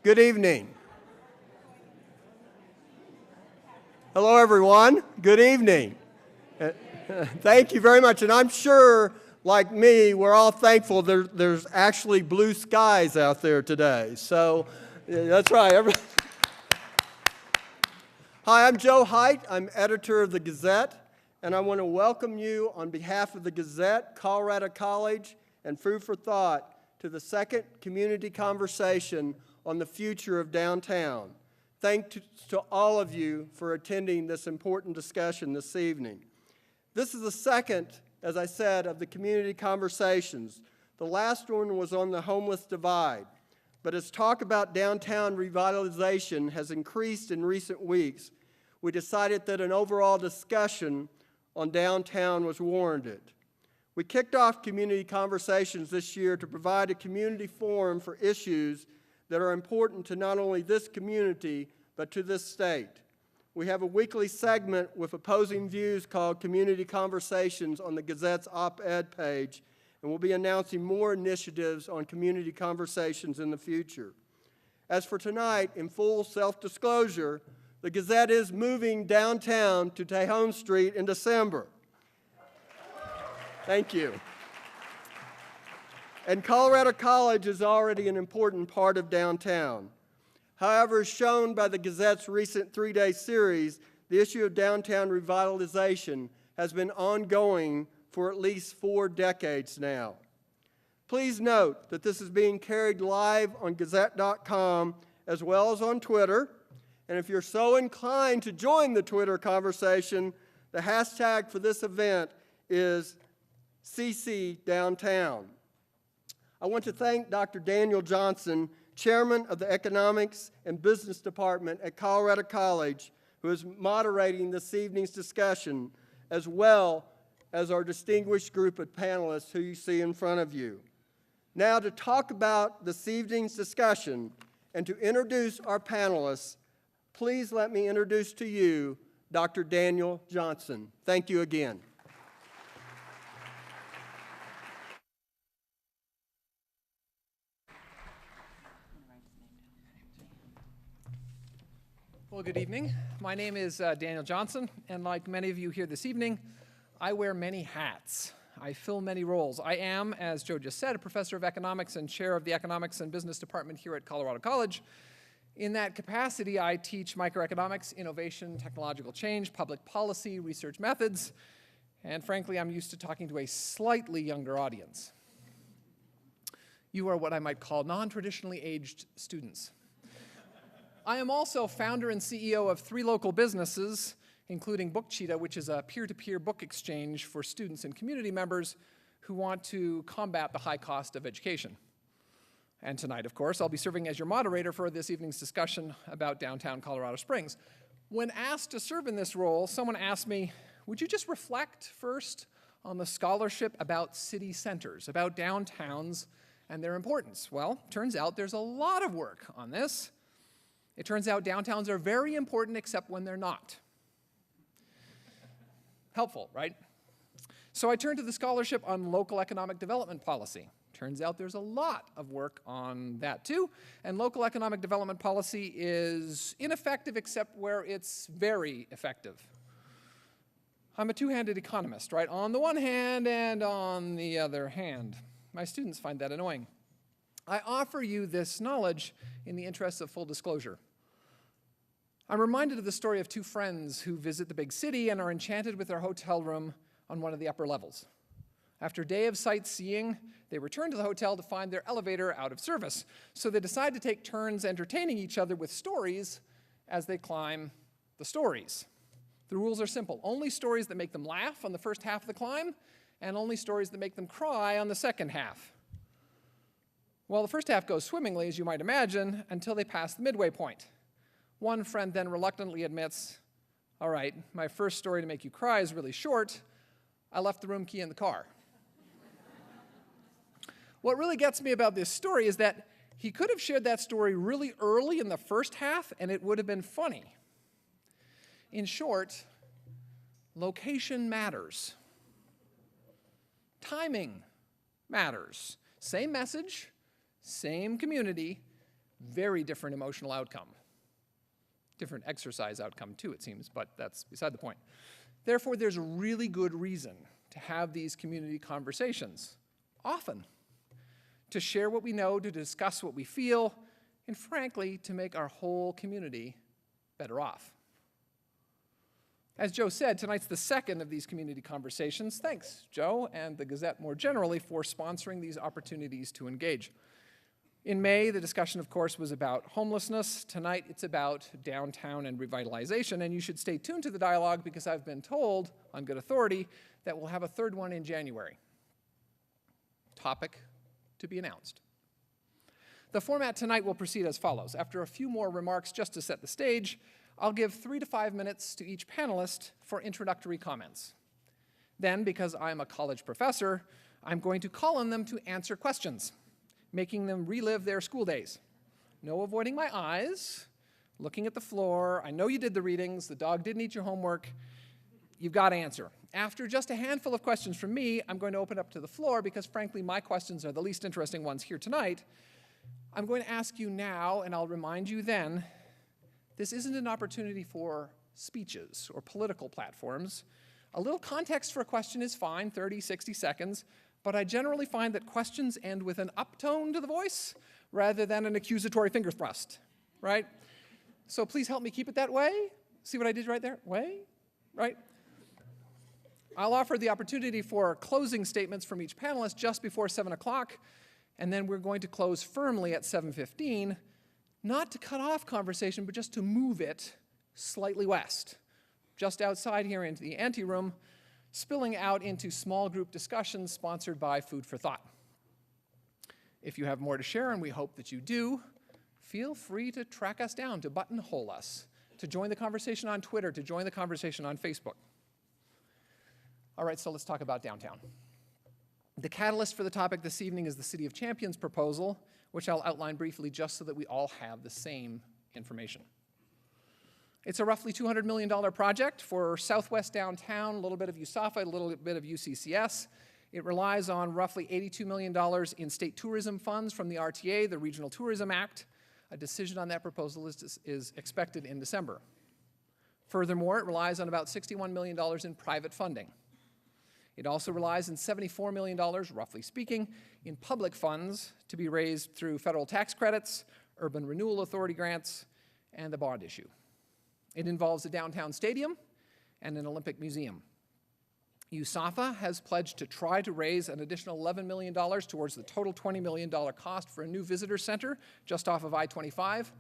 Good evening. Hello, everyone. Good evening. Thank you very much. And I'm sure, like me, we're all thankful there's actually blue skies out there today. So that's right. Hi, I'm Joe Haidt. I'm editor of the Gazette, and I want to welcome you on behalf of the Gazette, Colorado College, and Food for Thought to the second community conversation on the future of downtown. Thanks to all of you for attending this important discussion this evening. This is the second, as I said, of the community conversations. The last one was on the homeless divide. But as talk about downtown revitalization has increased in recent weeks, we decided that an overall discussion on downtown was warranted. We kicked off community conversations this year to provide a community forum for issues that are important to not only this community, but to this state. We have a weekly segment with opposing views called Community Conversations on the Gazette's op-ed page, and we'll be announcing more initiatives on community conversations in the future. As for tonight, in full self-disclosure, the Gazette is moving downtown to Tejon Street in December. Thank you. And Colorado College is already an important part of downtown. However, as shown by the Gazette's recent three-day series, the issue of downtown revitalization has been ongoing for at least 4 decades now. Please note that this is being carried live on Gazette.com as well as on Twitter. And if you're so inclined to join the Twitter conversation, the hashtag for this event is CCDowntown. I want to thank Dr. Daniel Johnson, Chairman of the Economics and Business Department at Colorado College, who is moderating this evening's discussion, as well as our distinguished group of panelists who you see in front of you. Now, to talk about this evening's discussion and to introduce our panelists, please let me introduce to you Dr. Daniel Johnson. Thank you again. Well, good evening. My name is Daniel Johnson, and like many of you here this evening, I wear many hats. I fill many roles. I am, as Joe just said, a professor of economics and chair of the Economics and Business Department here at Colorado College. In that capacity, I teach microeconomics, innovation, technological change, public policy, research methods, and frankly, I'm used to talking to a slightly younger audience. You are what I might call non-traditionally aged students. I am also founder and CEO of 3 local businesses, including BookCheetah, which is a peer-to-peer book exchange for students and community members who want to combat the high cost of education. And tonight, of course, I'll be serving as your moderator for this evening's discussion about downtown Colorado Springs. When asked to serve in this role, someone asked me, would you just reflect first on the scholarship about city centers, about downtowns and their importance? Well, turns out there's a lot of work on this. It turns out downtowns are very important except when they're not. Helpful, right? So I turned to the scholarship on local economic development policy. Turns out there's a lot of work on that too, and local economic development policy is ineffective except where it's very effective. I'm a two-handed economist, right? On the one hand and on the other hand. My students find that annoying. I offer you this knowledge in the interests of full disclosure. I'm reminded of the story of 2 friends who visit the big city and are enchanted with their hotel room on one of the upper levels. After a day of sightseeing, they return to the hotel to find their elevator out of service. So they decide to take turns entertaining each other with stories as they climb the stories. The rules are simple. Only stories that make them laugh on the first half of the climb, and only stories that make them cry on the second half. Well, the first half goes swimmingly, as you might imagine, until they pass the midway point. One friend then reluctantly admits, all right, my first story to make you cry is really short. I left the room key in the car. What really gets me about this story is that he could have shared that story really early in the first half, and it would have been funny. In short, location matters. Timing matters. Same message, same community, very different emotional outcome. Different exercise outcome too, it seems, but that's beside the point. Therefore, there's a really good reason to have these community conversations, often, to share what we know, to discuss what we feel, and frankly, to make our whole community better off. As Joe said, tonight's the second of these community conversations. Thanks, Joe, and the Gazette more generally for sponsoring these opportunities to engage. In May, the discussion, of course, was about homelessness. Tonight, it's about downtown and revitalization, and you should stay tuned to the dialogue because I've been told, on good authority, that we'll have a third one in January. Topic to be announced. The format tonight will proceed as follows. After a few more remarks just to set the stage, I'll give 3 to 5 minutes to each panelist for introductory comments. Then, because I'm a college professor, I'm going to call on them to answer questions, making them relive their school days. No avoiding my eyes, looking at the floor. I know you did the readings. The dog didn't eat your homework. You've got to answer. After just a handful of questions from me, I'm going to open up to the floor because, frankly, my questions are the least interesting ones here tonight. I'm going to ask you now, and I'll remind you then, this isn't an opportunity for speeches or political platforms. A little context for a question is fine, 30, 60 seconds, but I generally find that questions end with an uptone to the voice rather than an accusatory finger thrust, right? So please help me keep it that way. See what I did right there? Way, right? I'll offer the opportunity for closing statements from each panelist just before 7 o'clock, and then we're going to close firmly at 7:15, not to cut off conversation, but just to move it slightly west, just outside here into the anteroom, spilling out into small group discussions sponsored by Food for Thought. If you have more to share, and we hope that you do, feel free to track us down, to buttonhole us, to join the conversation on Twitter, to join the conversation on Facebook. All right, so let's talk about downtown. The catalyst for the topic this evening is the City of Champions proposal, which I'll outline briefly just so that we all have the same information. It's a roughly $200 million project for Southwest downtown, a little bit of USAFA, a little bit of UCCS. It relies on roughly $82 million in state tourism funds from the RTA, the Regional Tourism Act. A decision on that proposal is expected in December. Furthermore, it relies on about $61 million in private funding. It also relies on $74 million, roughly speaking, in public funds to be raised through federal tax credits, urban renewal authority grants, and the bond issue. It involves a downtown stadium and an Olympic museum. USAFA has pledged to try to raise an additional $11 million towards the total $20 million cost for a new visitor center just off of I-25.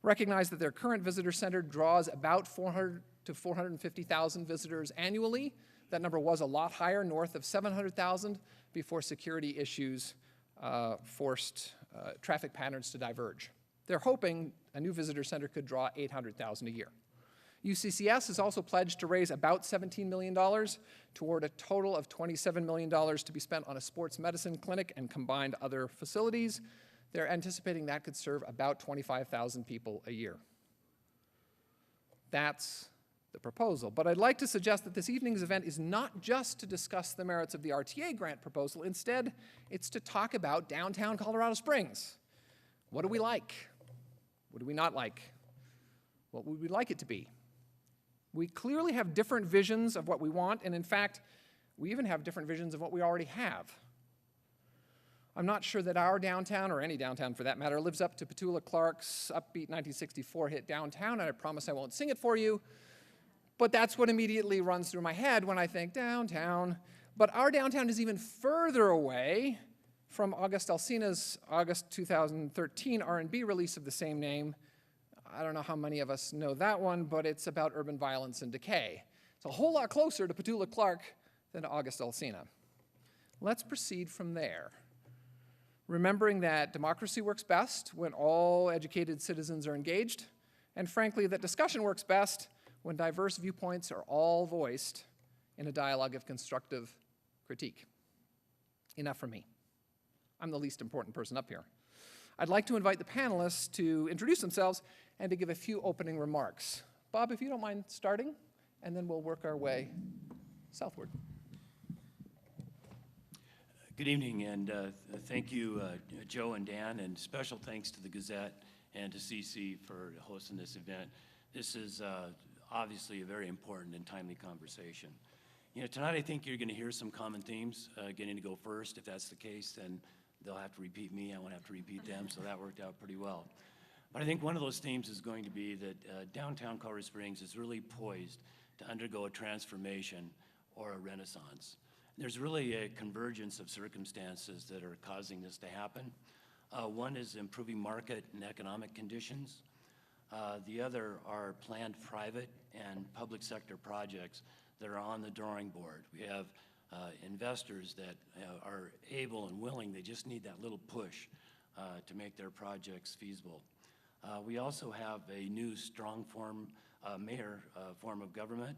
Recognize that their current visitor center draws about 400 to 450,000 visitors annually. That number was a lot higher, north of 700,000, before security issues forced traffic patterns to diverge. They're hoping a new visitor center could draw 800,000 a year. UCCS has also pledged to raise about $17 million toward a total of $27 million to be spent on a sports medicine clinic and combined other facilities. They're anticipating that could serve about 25,000 people a year. That's the proposal. But I'd like to suggest that this evening's event is not just to discuss the merits of the RTA grant proposal. Instead, it's to talk about downtown Colorado Springs. What do we like? What do we not like? What would we like it to be? We clearly have different visions of what we want, and in fact, we even have different visions of what we already have. I'm not sure that our downtown, or any downtown for that matter, lives up to Petula Clark's upbeat 1964 hit Downtown, and I promise I won't sing it for you, but that's what immediately runs through my head when I think downtown. But our downtown is even further away from August Alsina's August 2013 R&B release of the same name. I don't know how many of us know that one, but it's about urban violence and decay. It's a whole lot closer to Petula Clark than to August Alsina. Let's proceed from there, remembering that democracy works best when all educated citizens are engaged, and frankly, that discussion works best when diverse viewpoints are all voiced in a dialogue of constructive critique. Enough from me. I'm the least important person up here. I'd like to invite the panelists to introduce themselves and to give a few opening remarks. Bob, if you don't mind starting, and then we'll work our way southward. Good evening, and thank you, Joe and Dan, and special thanks to the Gazette and to CC for hosting this event. This is obviously a very important and timely conversation. You know, tonight I think you're going to hear some common themes. Getting to go first, if that's the case, then they'll have to repeat me. I won't have to repeat them, so that worked out pretty well. But I think one of those themes is going to be that downtown Colorado Springs is really poised to undergo a transformation or a renaissance. There's really a convergence of circumstances that are causing this to happen. One is improving market and economic conditions. The other are planned private and public sector projects that are on the drawing board. We have investors that are able and willing, they just need that little push to make their projects feasible. We also have a new strong mayor form of government,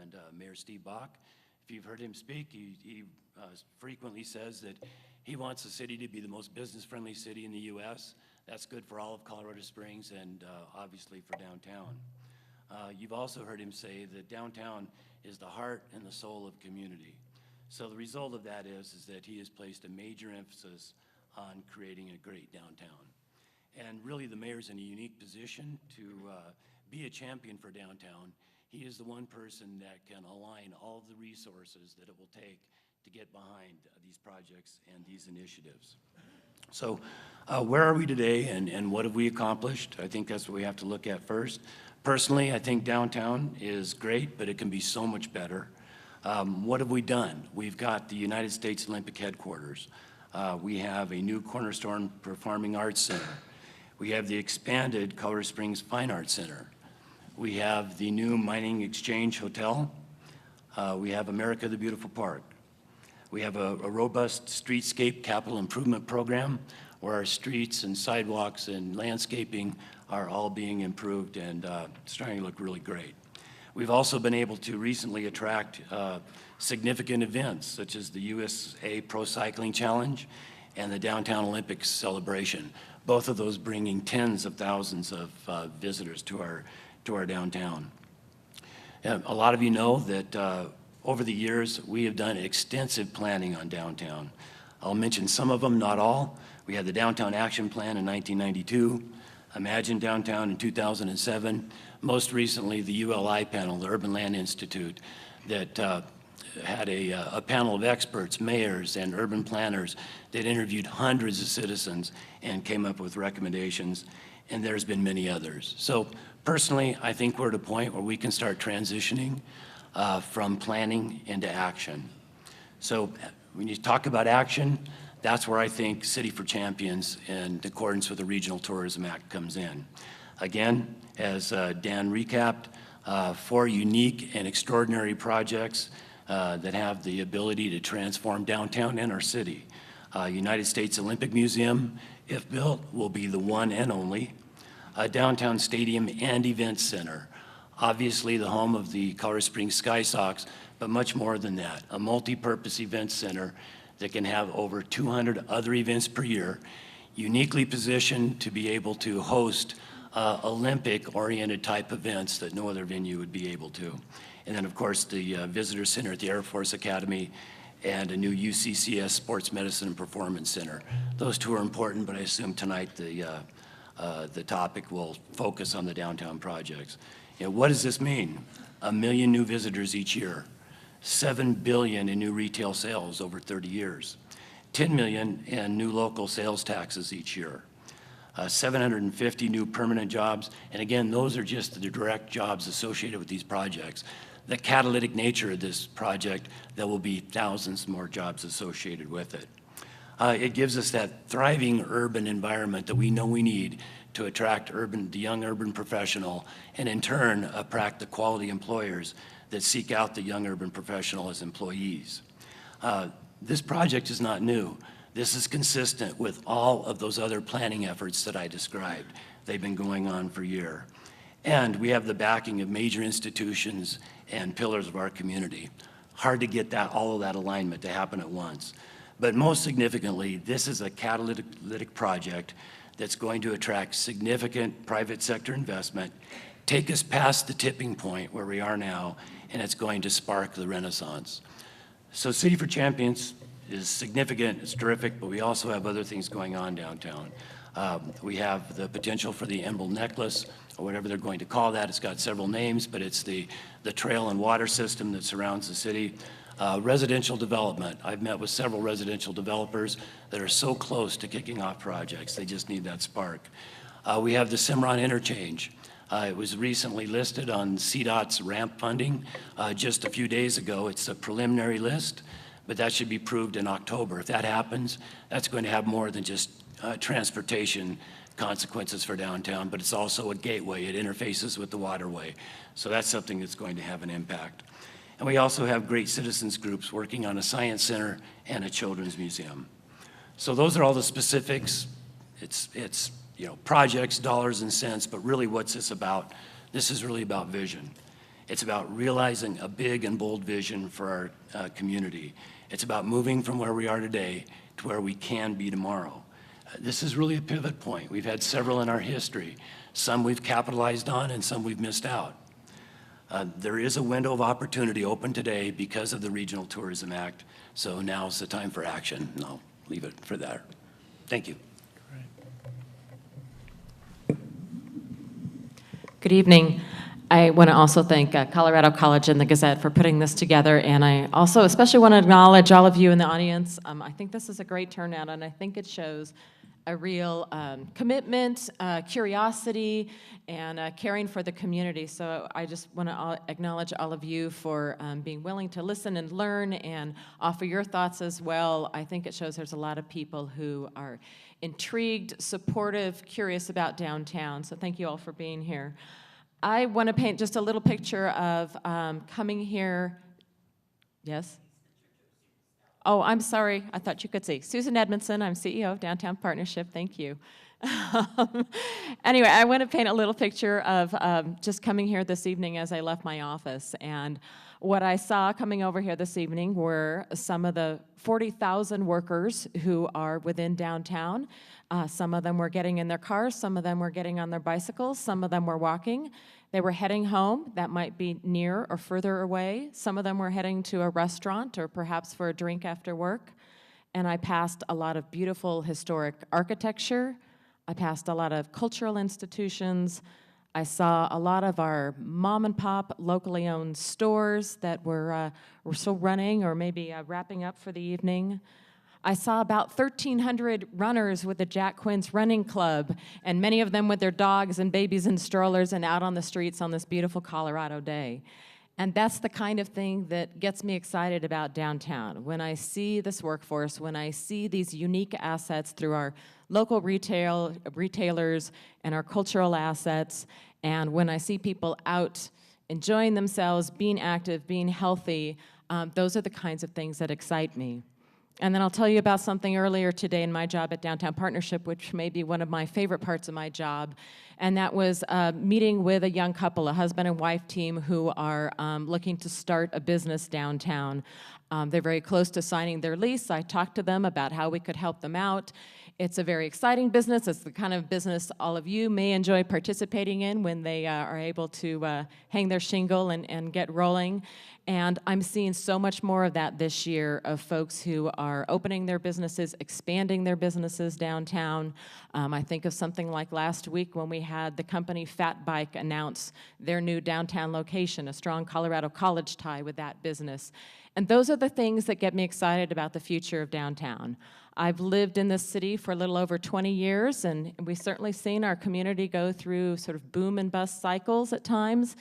and Mayor Steve Bach. If you've heard him speak, he frequently says that he wants the city to be the most business-friendly city in the U.S. That's good for all of Colorado Springs and obviously for downtown. You've also heard him say that downtown is the heart and the soul of community. So the result of that is that he has placed a major emphasis on creating a great downtown. And really the mayor's in a unique position to be a champion for downtown. He is the one person that can align all of the resources that it will take to get behind these projects and these initiatives. So where are we today and what have we accomplished? I think that's what we have to look at first. Personally, I think downtown is great, but it can be so much better. What have we done? We've got the United States Olympic headquarters. We have a new Cornerstone Performing Arts Center. We have the expanded Colorado Springs Fine Arts Center. We have the new Mining Exchange Hotel. We have America the Beautiful Park. We have a robust streetscape capital improvement program where our streets and sidewalks and landscaping are all being improved and starting to look really great. We've also been able to recently attract significant events such as the USA Pro Cycling Challenge and the Downtown Olympics celebration, both of those bringing tens of thousands of visitors to our downtown. A lot of you know that over the years, we have done extensive planning on downtown. I'll mention some of them, not all. We had the Downtown Action Plan in 1992, Imagine Downtown in 2007, most recently the ULI panel, the Urban Land Institute, that had a panel of experts, mayors, and urban planners that interviewed hundreds of citizens and came up with recommendations, and there's been many others. So personally, I think we're at a point where we can start transitioning from planning into action. So when you talk about action, that's where I think City for Champions in accordance with the Regional Tourism Act comes in. Again, as Dan recapped, 4 unique and extraordinary projects that have the ability to transform downtown and our city. United States Olympic Museum, if built, will be the one and only. A downtown stadium and event center. Obviously the home of the Colorado Springs Sky Sox, but much more than that. A multi-purpose event center that can have over 200 other events per year, uniquely positioned to be able to host Olympic-oriented type events that no other venue would be able to. And then, of course, the Visitor Center at the Air Force Academy and a new UCCS Sports Medicine and Performance Center. Those two are important, but I assume tonight the topic will focus on the downtown projects. You know, what does this mean? 1 million new visitors each year, $7 billion in new retail sales over 30 years, $10 million in new local sales taxes each year, 750 new permanent jobs, and again, those are just the direct jobs associated with these projects. The catalytic nature of this project, there will be thousands more jobs associated with it. It gives us that thriving urban environment that we know we need to attract the young urban professional, and in turn, attract the quality employers that seek out the young urban professional as employees. This project is not new. This is consistent with all of those other planning efforts that I described. They've been going on for years. And we have the backing of major institutions and pillars of our community. Hard to get all of that alignment to happen at once. But most significantly, this is a catalytic project that's going to attract significant private sector investment, take us past the tipping point where we are now, and it's going to spark the renaissance. So City for Champions is significant, it's terrific, but we also have other things going on downtown. We have the potential for the Emerald Necklace, or whatever they're going to call that. It's got several names, but it's the trail and water system that surrounds the city. Residential development. I've met with several residential developers that are so close to kicking off projects. They just need that spark. We have the Cimarron Interchange. It was recently listed on CDOT's ramp funding just a few days ago. It's a preliminary list, but that should be proved in October. If that happens, that's going to have more than just transportation consequences for downtown, but it's also a gateway. It interfaces with the waterway. So that's something that's going to have an impact. And we also have great citizens groups working on a science center and a children's museum. So those are all the specifics. It's you know, projects, dollars and cents, but really what's this about? This is really about vision. It's about realizing a big and bold vision for our community. It's about moving from where we are today to where we can be tomorrow. This is really a pivot point. We've had several in our history. Some we've capitalized on and some we've missed out. There is a window of opportunity open today because of the Regional Tourism Act, so now's the time for action, and I'll leave it for there. Thank you. Good evening. I want to also thank Colorado College and the Gazette for putting this together, and I also especially want to acknowledge all of you in the audience. I think this is a great turnout, and I think it shows a real commitment, curiosity, and caring for the community. So I just want to acknowledge all of you for being willing to listen and learn and offer your thoughts as well. I think it shows there's a lot of people who are intrigued, supportive, curious about downtown. So thank you all for being here. I want to paint just a little picture of coming here. Yes? Oh, I'm sorry. I thought you could see. Susan Edmondson. I'm CEO of Downtown Partnership. Thank you. Anyway, I want to paint a little picture of just coming here this evening as I left my office. And what I saw coming over here this evening were some of the 40,000 workers who are within downtown. Some of them were getting in their cars. Some of them were getting on their bicycles. Some of them were walking. They were heading home. That might be near or further away. Some of them were heading to a restaurant or perhaps for a drink after work. And I passed a lot of beautiful historic architecture. I passed a lot of cultural institutions. I saw a lot of our mom and pop locally owned stores that were still running or maybe wrapping up for the evening. I saw about 1,300 runners with the Jack Quinn's Running Club, and many of them with their dogs and babies in strollers and out on the streets on this beautiful Colorado day. And that's the kind of thing that gets me excited about downtown. When I see this workforce, when I see these unique assets through our local retailers and our cultural assets, and when I see people out enjoying themselves, being active, being healthy, those are the kinds of things that excite me. And then I'll tell you about something earlier today in my job at Downtown Partnership, which may be one of my favorite parts of my job, and that was meeting with a young couple, a husband and wife team who are looking to start a business downtown. They're very close to signing their lease. I talked to them about how we could help them out. It's a very exciting business. It's the kind of business all of you may enjoy participating in when they are able to hang their shingle and get rolling. And I'm seeing so much more of that this year, of folks who are opening their businesses, expanding their businesses downtown. I think of something like last week when we had the company Fat Bike announce their new downtown location, a strong Colorado College tie with that business. And those are the things that get me excited about the future of downtown. I've lived in this city for a little over 20 years, and we've certainly seen our community go through sort of boom and bust cycles at times.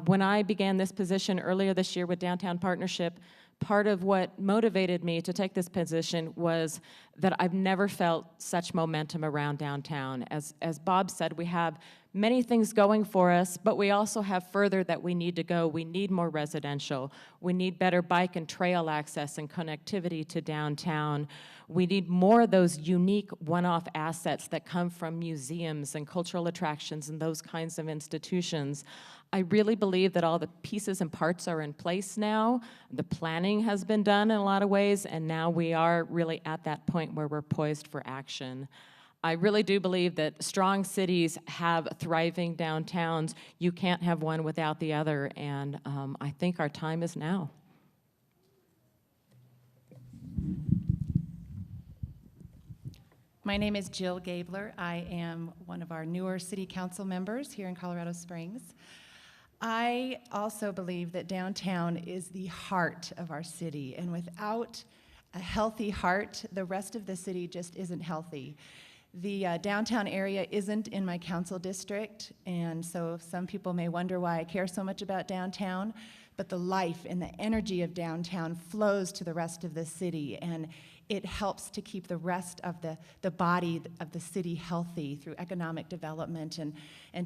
When I began this position earlier this year with Downtown Partnership, part of what motivated me to take this position was that I've never felt such momentum around downtown. As Bob said, we have many things going for us, but we also have further that we need to go. We need more residential. We need better bike and trail access and connectivity to downtown. We need more of those unique one-off assets that come from museums and cultural attractions and those kinds of institutions. I really believe that all the pieces and parts are in place now. The planning has been done in a lot of ways, and now we are really at that point where we're poised for action. I really do believe that strong cities have thriving downtowns. You can't have one without the other, and I think our time is now. My name is Jill Gabler. I am one of our newer city council members here in Colorado Springs. I also believe that downtown is the heart of our city, and without a healthy heart, the rest of the city just isn't healthy. The downtown area isn't in my council district, and so some people may wonder why I care so much about downtown, but the life and the energy of downtown flows to the rest of the city, and it helps to keep the rest of the body of the city healthy through economic development and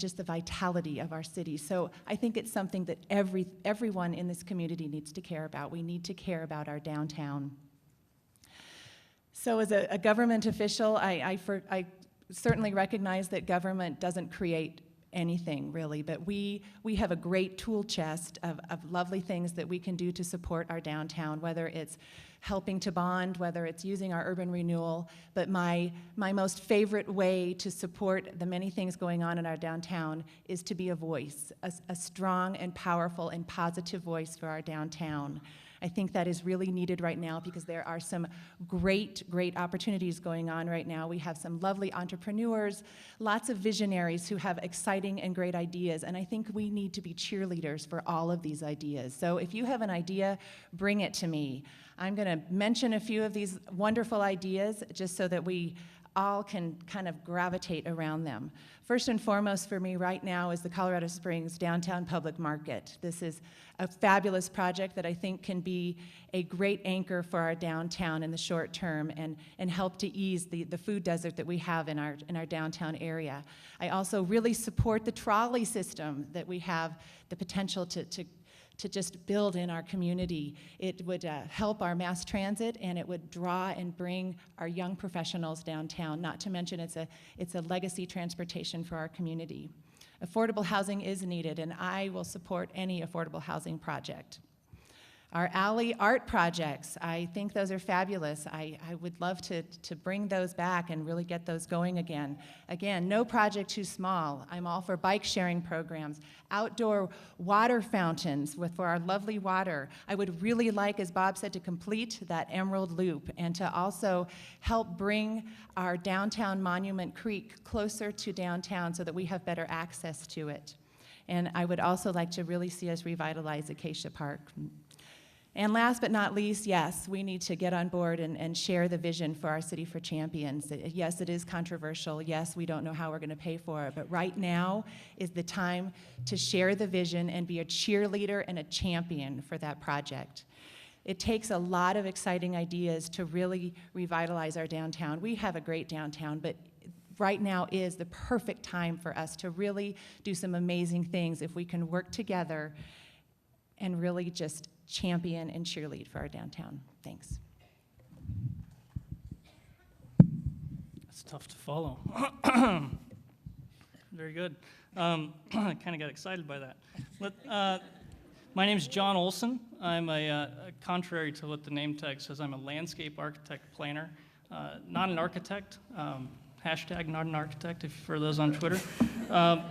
just the vitality of our city. So I think it's something that everyone in this community needs to care about. We need to care about our downtown. So as a government official, I certainly recognize that government doesn't create anything, really, but we have a great tool chest of lovely things that we can do to support our downtown, whether it's helping to bond, whether it's using our urban renewal. But my most favorite way to support the many things going on in our downtown is to be a voice, a strong and powerful and positive voice for our downtown. I think that is really needed right now because there are some great opportunities going on right now. We have some lovely entrepreneurs, lots of visionaries who have exciting and great ideas, and I think we need to be cheerleaders for all of these ideas. So if you have an idea, bring it to me. I'm going to mention a few of these wonderful ideas just so that we all can kind of gravitate around them. First and foremost for me right now is the Colorado Springs Downtown Public Market. This is a fabulous project that I think can be a great anchor for our downtown in the short term and help to ease the food desert that we have in our downtown area. I also really support the trolley system that we have the potential to just build in our community. It would help our mass transit, and it would draw and bring our young professionals downtown, not to mention it's a legacy transportation for our community. Affordable housing is needed, and I will support any affordable housing project. Our alley art projects, I think those are fabulous. I would love to bring those back and really get those going again. Again, no project too small. I'm all for bike sharing programs, outdoor water fountains for our lovely water. I would really like, as Bob said, to complete that Emerald Loop and to also help bring our downtown Monument Creek closer to downtown so that we have better access to it. And I would also like to really see us revitalize Acacia Park. And last but not least, yes, we need to get on board and share the vision for our City for Champions. Yes, it is controversial. Yes, we don't know how we're going to pay for it. But right now is the time to share the vision and be a cheerleader and a champion for that project. It takes a lot of exciting ideas to really revitalize our downtown. We have a great downtown, but right now is the perfect time for us to really do some amazing things if we can work together and really just champion and cheerlead for our downtown. Thanks. That's tough to follow. Very good. I kind of got excited by that. My name's John Olson. I'm contrary to what the name tag says, I'm a landscape architect planner, not an architect. Hashtag not an architect for those on Twitter. My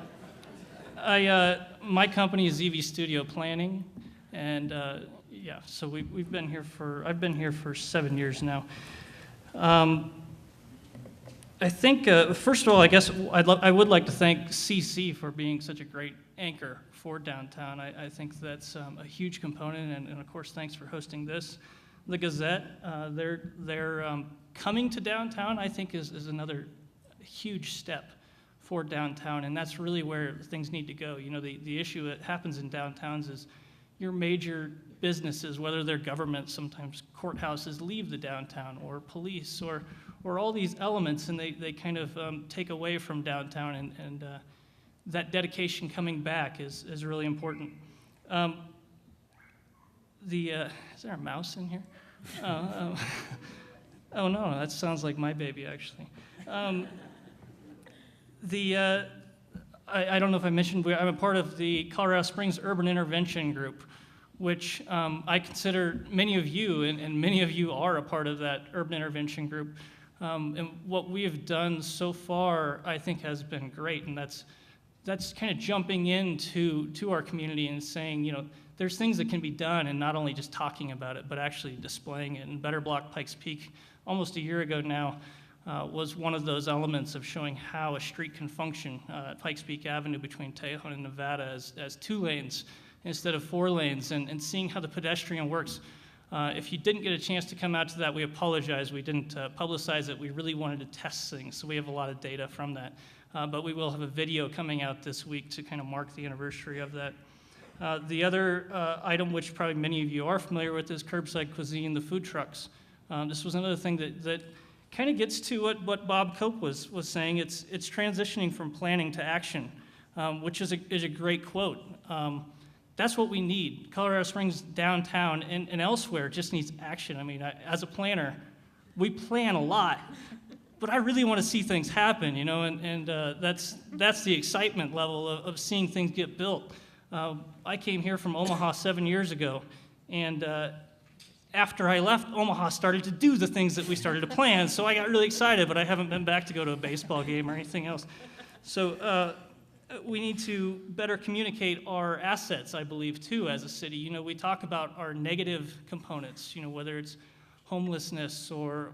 company is ZV Studio Planning. And yeah, so I've been here for 7 years now. I think, first of all, I guess I would like to thank CC for being such a great anchor for downtown. I think that's a huge component, and of course, thanks for hosting this. The Gazette, they're coming to downtown, I think, is another huge step for downtown, and that's really where things need to go. You know, the issue that happens in downtowns is your major businesses, whether they're government, sometimes courthouses leave the downtown, or police, or all these elements, and they kind of take away from downtown, and that dedication coming back is really important. Is there a mouse in here? Oh no, that sounds like my baby, actually. I don't know if I mentioned, I'm a part of the Colorado Springs Urban Intervention Group, which I consider many of you, and many of you are a part of that urban intervention group. And what we have done so far, I think, has been great, and that's kind of jumping into our community and saying, you know, there's things that can be done, and not only just talking about it, but actually displaying it. And Better Block Pikes Peak, almost a year ago now, was one of those elements of showing how a street can function at Pikes Peak Avenue between Tejon and Nevada as 2 lanes instead of 4 lanes, and seeing how the pedestrian works. If you didn't get a chance to come out to that, we apologize. We didn't publicize it. We really wanted to test things, so we have a lot of data from that. But we will have a video coming out this week to kind of mark the anniversary of that. The other item, which probably many of you are familiar with, is curbside cuisine, the food trucks. This was another thing that kind of gets to what Bob Cope was saying. It's transitioning from planning to action, which is a great quote. That's what we need. Colorado Springs downtown and elsewhere just needs action. I mean, as a planner, we plan a lot, but I really want to see things happen, you know, and that's the excitement level of seeing things get built. I came here from Omaha 7 years ago, and after I left, Omaha started to do the things that we started to plan, so I got really excited, but I haven't been back to go to a baseball game or anything else. So we need to better communicate our assets, I believe, too, as a city. You know, we talk about our negative components, you know, whether it's homelessness or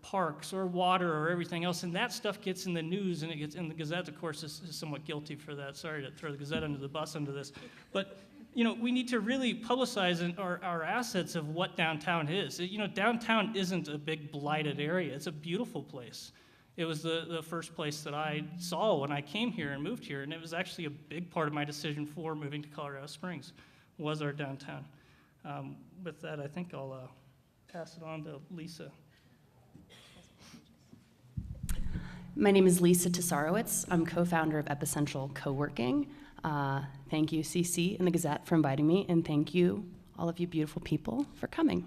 parks or water or everything else, and that stuff gets in the news, and it gets in the Gazette, of course, is somewhat guilty for that. Sorry to throw the Gazette under the bus under this. But, you know, we need to really publicize our assets of what downtown is. You know, downtown isn't a big blighted area. It's a beautiful place. It was the first place that I saw when I came here and moved here, and it was actually a big part of my decision for moving to Colorado Springs, was our downtown. With that, I think I'll pass it on to Lisa. My name is Lisa Tesarowitz. I'm co-founder of Epicentral Co-working. Thank you, CC and the Gazette, for inviting me, and thank you, all of you beautiful people, for coming.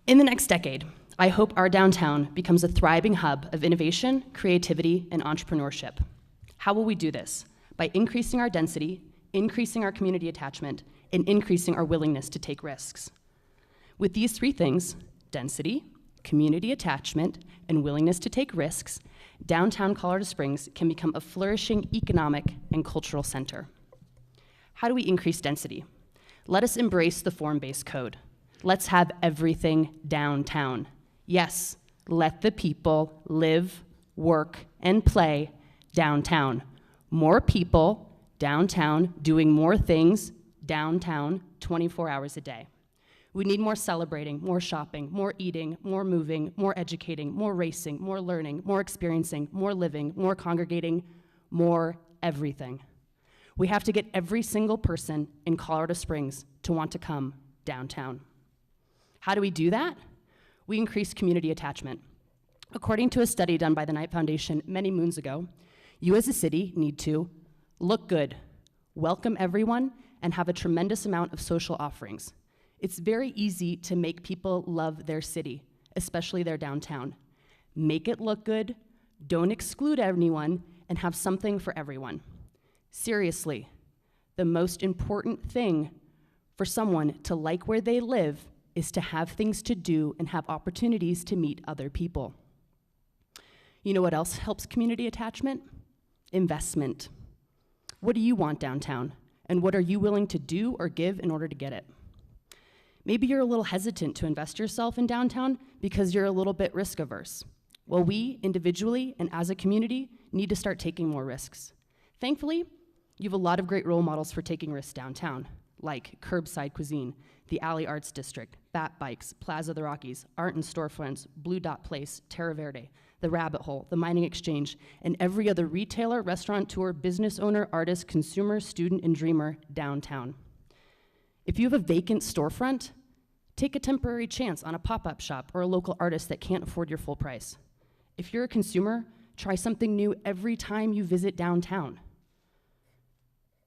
In the next decade, I hope our downtown becomes a thriving hub of innovation, creativity, and entrepreneurship. How will we do this? By increasing our density, increasing our community attachment, and increasing our willingness to take risks. With these 3 things, density, community attachment, and willingness to take risks, downtown Colorado Springs can become a flourishing economic and cultural center. How do we increase density? Let us embrace the form-based code. Let's have everything downtown. Yes, let the people live, work, and play downtown. More people downtown doing more things downtown 24 hours a day. We need more celebrating, more shopping, more eating, more moving, more educating, more racing, more learning, more experiencing, more living, more congregating, more everything. We have to get every single person in Colorado Springs to want to come downtown. How do we do that? We increase community attachment. According to a study done by the Knight Foundation many moons ago, you as a city need to look good, welcome everyone, and have a tremendous amount of social offerings. It's very easy to make people love their city, especially their downtown. Make it look good, don't exclude anyone, and have something for everyone. Seriously, the most important thing for someone to like where they live is to have things to do and have opportunities to meet other people. You know what else helps community attachment? Investment. What do you want downtown? And what are you willing to do or give in order to get it? Maybe you're a little hesitant to invest yourself in downtown because you're a little bit risk averse. Well, we individually and as a community need to start taking more risks. Thankfully, you have a lot of great role models for taking risks downtown, like Curbside Cuisine, the Alley Arts District, Bat Bikes, Plaza the Rockies, Art and Storefronts, Blue Dot Place, Terra Verde, the Rabbit Hole, the Mining Exchange, and every other retailer, restaurateur, business owner, artist, consumer, student, and dreamer downtown. If you have a vacant storefront, take a temporary chance on a pop-up shop or a local artist that can't afford your full price. If you're a consumer, try something new every time you visit downtown.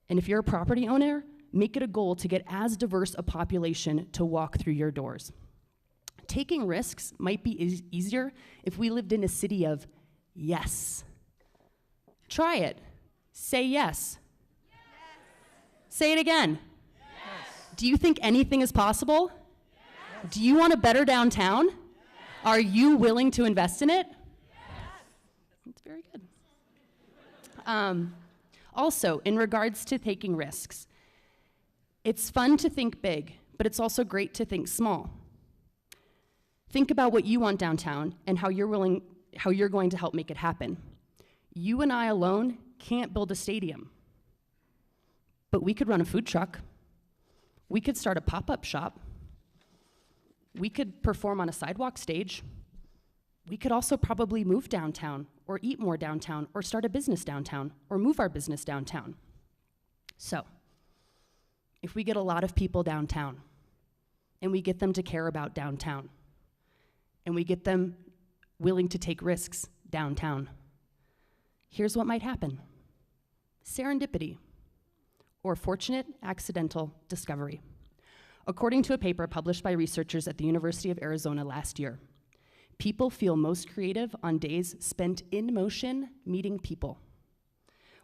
And if you're a property owner, make it a goal to get as diverse a population to walk through your doors. Taking risks might be easier if we lived in a city of yes. Try it. Say yes. Yes. Say it again. Yes. Do you think anything is possible? Yes. Do you want a better downtown? Yes. Are you willing to invest in it? Yes. That's very good. Also, in regards to taking risks, it's fun to think big, but it's also great to think small. Think about what you want downtown and how you're going to help make it happen. You and I alone can't build a stadium, but we could run a food truck. We could start a pop-up shop. We could perform on a sidewalk stage. We could also probably move downtown or eat more downtown or start a business downtown or move our business downtown. So, if we get a lot of people downtown and we get them to care about downtown and we get them willing to take risks downtown, here's what might happen. Serendipity, or fortunate accidental discovery. According to a paper published by researchers at the University of Arizona last year, people feel most creative on days spent in motion meeting people.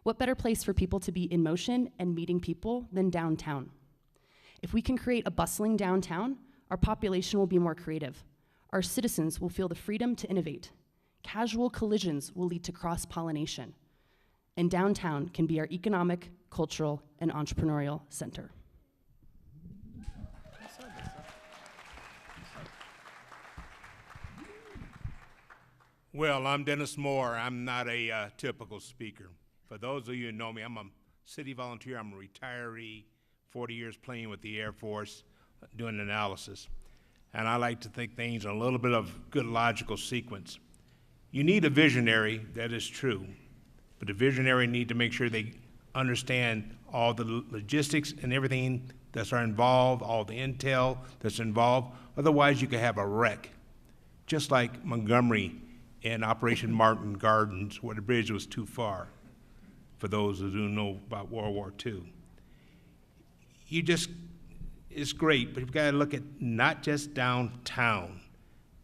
What better place for people to be in motion and meeting people than downtown? If we can create a bustling downtown, our population will be more creative. Our citizens will feel the freedom to innovate. Casual collisions will lead to cross-pollination. And downtown can be our economic, cultural, and entrepreneurial center. Well, I'm Dennis Moore. I'm not a typical speaker. For those of you who know me, I'm a city volunteer. I'm a retiree, 40 years playing with the Air Force, doing analysis. And I like to think things in a little bit of good logical sequence. You need a visionary, that is true, but the visionary need to make sure they understand all the logistics and everything that's involved, all the intel that's involved. Otherwise, you could have a wreck, just like Montgomery in Operation Martin Gardens, where the bridge was too far, for those who do know about World War II. It's great, but you've got to look at not just downtown.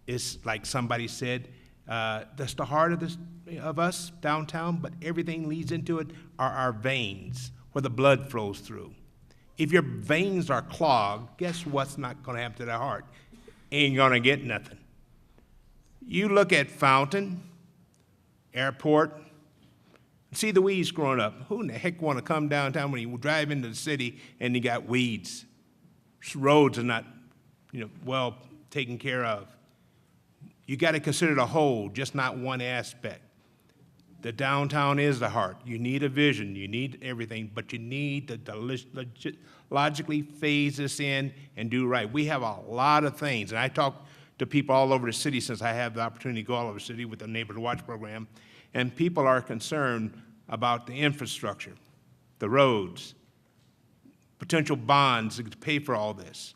It's like somebody said, that's the heart of us, downtown, but everything leads into it are our veins, where the blood flows through. If your veins are clogged, guess what's not going to happen to the heart? Ain't going to get nothing. You look at Fountain, Airport, see the weeds growing up. Who in the heck want to come downtown when you drive into the city and you got weeds? Roads are not, well taken care of. You got to consider the whole, just not one aspect. The downtown is the heart. You need a vision, you need everything, but you need to logically phase this in and do right. We have a lot of things, and I talk to people all over the city since I have the opportunity to go all over the city with the Neighborhood Watch program, and people are concerned about the infrastructure, the roads, potential bonds to pay for all this.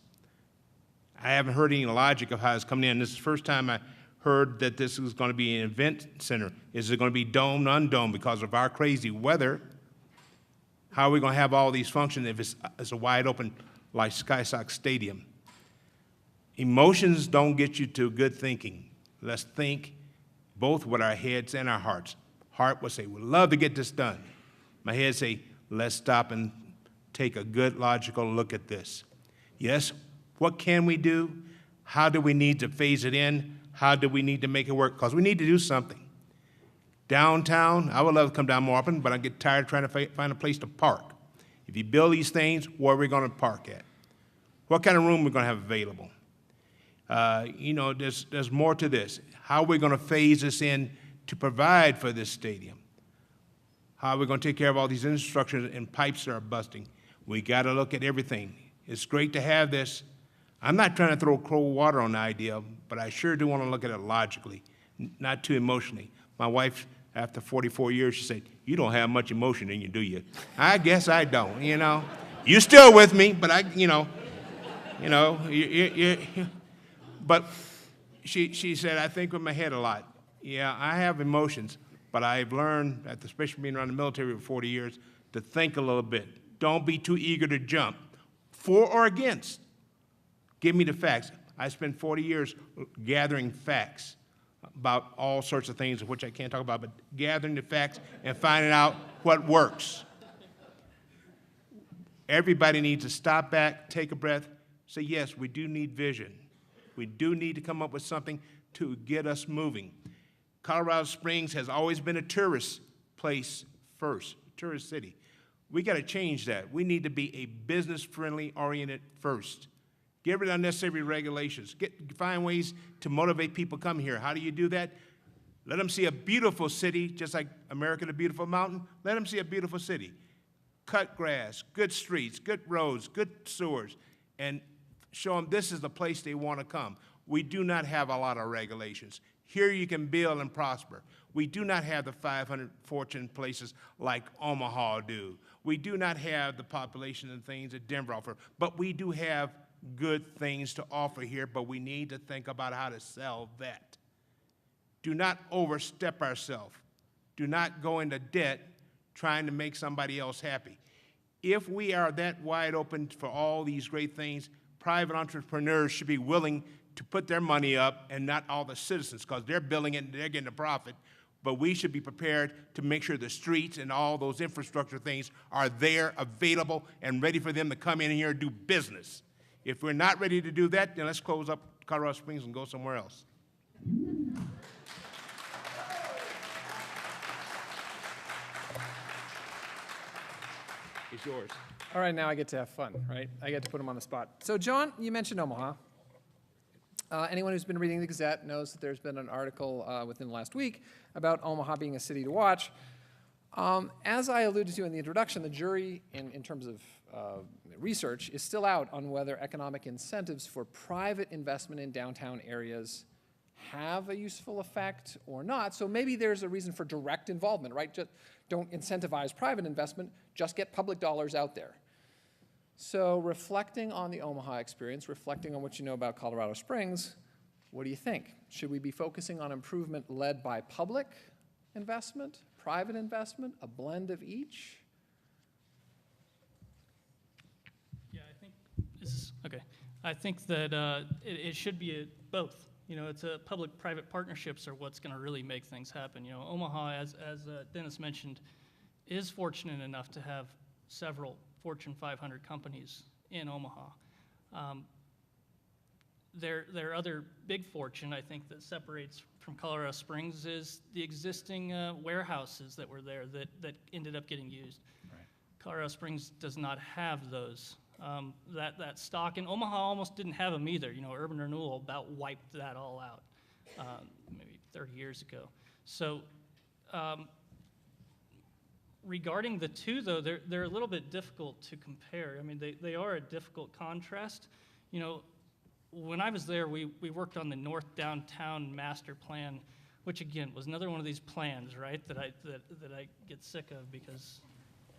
I haven't heard any logic of how it's coming in. This is the first time I heard that this is going to be an event center. Is it going to be domed, undomed because of our crazy weather? How are we going to have all these functions if it's a wide open like Sky Sox Stadium? Emotions don't get you to good thinking. Let's think both with our heads and our hearts. Heart will say, we'd love to get this done. My head say, let's stop and take a good logical look at this. Yes, what can we do? How do we need to phase it in? How do we need to make it work? Because we need to do something. Downtown, I would love to come down more often, but I get tired trying to find a place to park. If you build these things, where are we going to park at? What kind of room are we going to have available? There's more to this. How are we going to phase this in to provide for this stadium? How are we going to take care of all these infrastructure and pipes that are busting? We got to look at everything. It's great to have this. I'm not trying to throw cold water on the idea, but I sure do want to look at it logically, not too emotionally. My wife, after 44 years, she said, "You don't have much emotion in you, do you?" I guess I don't, You're still with me, but but she said, "I think with my head a lot." Yeah, I have emotions, but I've learned, especially being around the military for 40 years, to think a little bit. Don't be too eager to jump, for or against. Give me the facts. I spent 40 years gathering facts about all sorts of things, which I can't talk about, but gathering the facts and finding out what works. Everybody needs to stop back, take a breath, say, yes, we do need vision. We do need to come up with something to get us moving. Colorado Springs has always been a tourist place first, tourist city. We got to change that. We need to be a business-friendly oriented first. Get rid of unnecessary regulations. Find ways to motivate people to come here. How do you do that? Let them see a beautiful city, just like America, the beautiful mountain. Let them see a beautiful city. Cut grass, good streets, good roads, good sewers, and show them this is the place they want to come. We do not have a lot of regulations. Here you can build and prosper. We do not have the 500 fortune places like Omaha do. We do not have the population and things that Denver offer, but we do have good things to offer here, but we need to think about how to sell that. Do not overstep ourselves. Do not go into debt trying to make somebody else happy. If we are that wide open for all these great things, private entrepreneurs should be willing to put their money up and not all the citizens, because they're building it and they're getting a profit. But we should be prepared to make sure the streets and all those infrastructure things are there, available, and ready for them to come in here and do business. If we're not ready to do that, then let's close up Colorado Springs and go somewhere else. It's yours. All right, now I get to have fun, right? I get to put him on the spot. So, John, you mentioned Omaha. Anyone who's been reading the Gazette knows that there's been an article within the last week about Omaha being a city to watch. As I alluded to in the introduction, the jury, in terms of research, is still out on whether economic incentives for private investment in downtown areas have a useful effect or not. So maybe there's a reason for direct involvement, right? Just don't incentivize private investment, just get public dollars out there. So reflecting on the Omaha experience, reflecting on what you know about Colorado Springs, what do you think? Should we be focusing on improvement led by public investment, private investment, a blend of each? Yeah, I think this is, okay. I think that it should be both. You know, it's public-private partnerships are what's going to really make things happen. You know, Omaha, as Dennis mentioned, is fortunate enough to have several Fortune 500 companies in Omaha. Their other big fortune, I think, that separates from Colorado Springs is the existing warehouses that were there that ended up getting used. Right. Colorado Springs does not have those. That stock, and Omaha almost didn't have them either. You know, urban renewal about wiped that all out maybe 30 years ago. So regarding the two, though, they're a little bit difficult to compare. I mean, they are a difficult contrast. You know, when I was there, we worked on the North Downtown Master Plan, which again was another one of these plans, right, that I get sick of because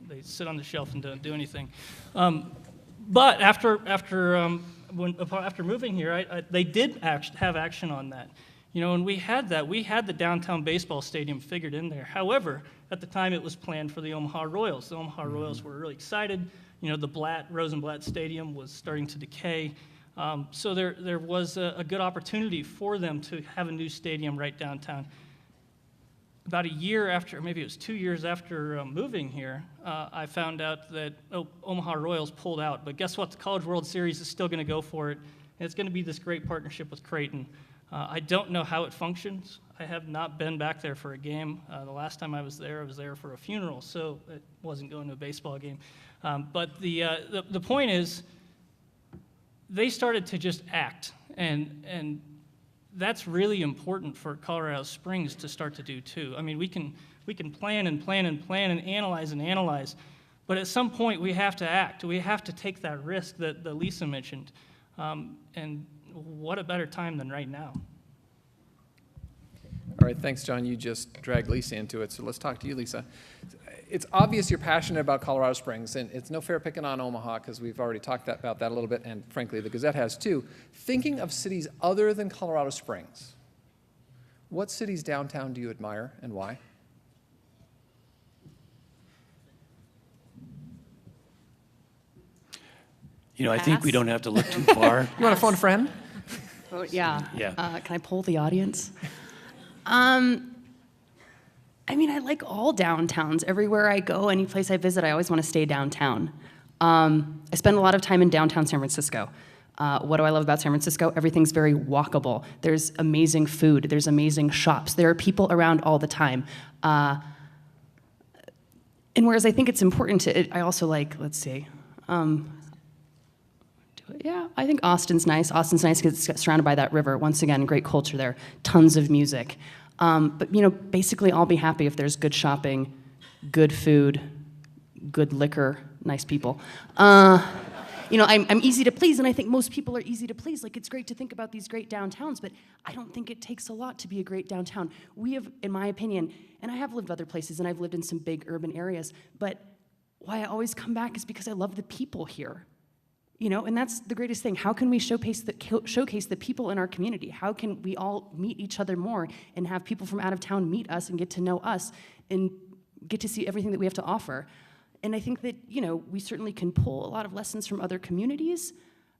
they sit on the shelf and don't do anything. But after moving here, they did have action on that. You know, and we had the downtown baseball stadium figured in there. However, at the time it was planned for the Omaha Royals. The Omaha Royals were really excited. You know, the Rosenblatt Stadium was starting to decay. So there was a good opportunity for them to have a new stadium right downtown. About a year after, maybe it was 2 years after moving here, I found out that Omaha Royals pulled out. But guess what? The College World Series is still going to go for it. And it's going to be this great partnership with Creighton. I don't know how it functions. I have not been back there for a game. The last time I was there for a funeral, so it wasn't going to a baseball game. But the point is, they started to just act, and that's really important for Colorado Springs to start to do too. I mean, we can plan and plan and plan and analyze, but at some point we have to act. We have to take that risk that Lisa mentioned, and what a better time than right now. All right, thanks, John. You just dragged Lisa into it, so let's talk to you, Lisa. It's obvious you're passionate about Colorado Springs, and it's no fair picking on Omaha because we've already talked about that a little bit, and frankly, the Gazette has too. Thinking of cities other than Colorado Springs, what cities downtown do you admire and why? You know, I think we don't have to look too far. You want to phone a friend? Oh, yeah. Yeah. Can I poll the audience? I mean, I like all downtowns. Everywhere I go, any place I visit, I always want to stay downtown. I spend a lot of time in downtown San Francisco. What do I love about San Francisco? Everything's very walkable. There's amazing food. There's amazing shops. There are people around all the time. And whereas I think it's important to, I also like, let's see, Yeah, I think Austin's nice. Austin's nice because it's surrounded by that river. Once again, great culture there, tons of music. But, you know, basically I'll be happy if there's good shopping, good food, good liquor, nice people. You know, I'm easy to please, and I think most people are easy to please. Like, it's great to think about these great downtowns, but I don't think it takes a lot to be a great downtown. We have, in my opinion, and I have lived other places, and I've lived in some big urban areas, but why I always come back is because I love the people here. You know, and that's the greatest thing. How can we showcase the people in our community? How can we all meet each other more and have people from out of town meet us and get to know us and get to see everything that we have to offer? And I think that, you know, we certainly can pull a lot of lessons from other communities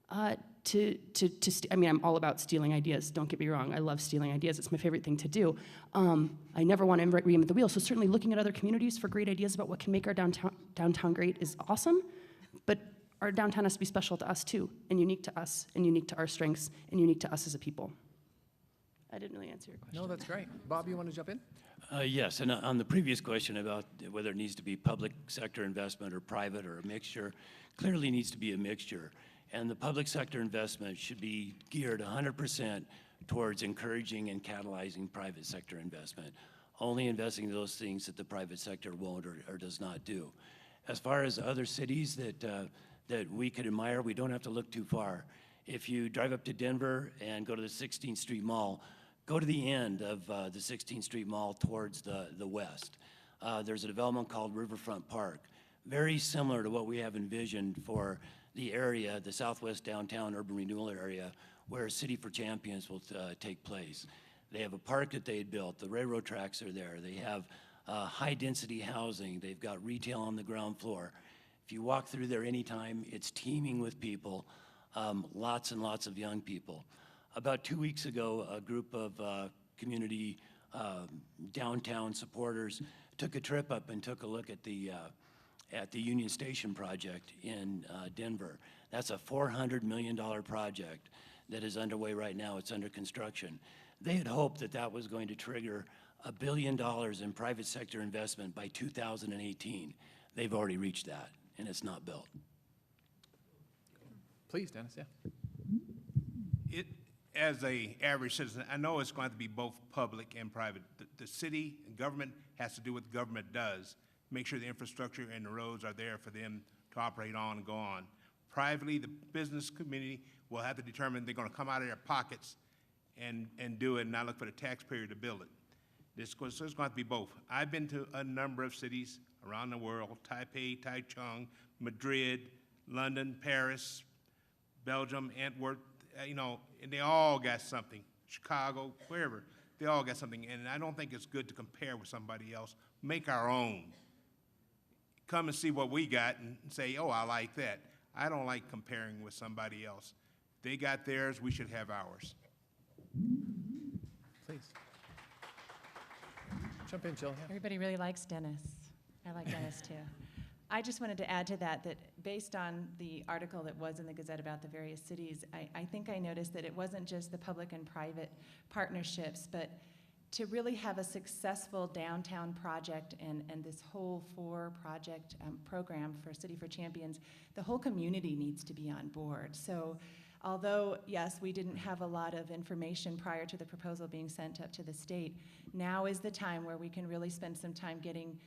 I mean, I'm all about stealing ideas, don't get me wrong. I love stealing ideas. It's my favorite thing to do. I never want to reinvent the wheel, so certainly looking at other communities for great ideas about what can make our downtown great is awesome, but our downtown has to be special to us too, and unique to us, and unique to our strengths, and unique to us as a people. I didn't really answer your question. No, that's great. Bob, you want to jump in? Yes, and on the previous question about whether it needs to be public sector investment or private or a mixture, clearly needs to be a mixture. And the public sector investment should be geared 100% towards encouraging and catalyzing private sector investment, only investing in those things that the private sector won't or does not do. As far as other cities that we could admire, we don't have to look too far. If you drive up to Denver and go to the 16th Street Mall, go to the end of the 16th Street Mall towards the west. There's a development called Riverfront Park, very similar to what we have envisioned for the area, the southwest downtown urban renewal area, where City for Champions will take place. They have a park that they had built, the railroad tracks are there, they have high-density housing, they've got retail on the ground floor. If you walk through there anytime, it's teeming with people, lots and lots of young people. About 2 weeks ago, a group of community downtown supporters took a trip up and took a look at the Union Station project in Denver. That's a $400 million project that is underway right now. It's under construction. They had hoped that that was going to trigger $1 billion in private sector investment by 2018. They've already reached that, and it's not built. Please, Dennis, yeah. As a average citizen, I know it's going to be both public and private. The city and government has to do what the government does, make sure the infrastructure and the roads are there for them to operate on and go on. Privately, the business community will have to determine they're going to come out of their pockets and do it and not look for the taxpayer to build it. So it's going to be both. I've been to a number of cities around the world, Taipei, Taichung, Madrid, London, Paris, Belgium, Antwerp, you know, and they all got something. Chicago, wherever, they all got something. And I don't think it's good to compare with somebody else. Make our own. Come and see what we got and say, oh, I like that. I don't like comparing with somebody else. They got theirs, we should have ours. Please. Jump in, Jill. Yeah. Everybody really likes Dennis. I like Dennis too. I just wanted to add to that based on the article that was in the Gazette about the various cities, I think I noticed that it wasn't just the public and private partnerships, but to really have a successful downtown project and this whole project program for City for Champions, the whole community needs to be on board. So although, yes, we didn't have a lot of information prior to the proposal being sent up to the state, now is the time where we can really spend some time getting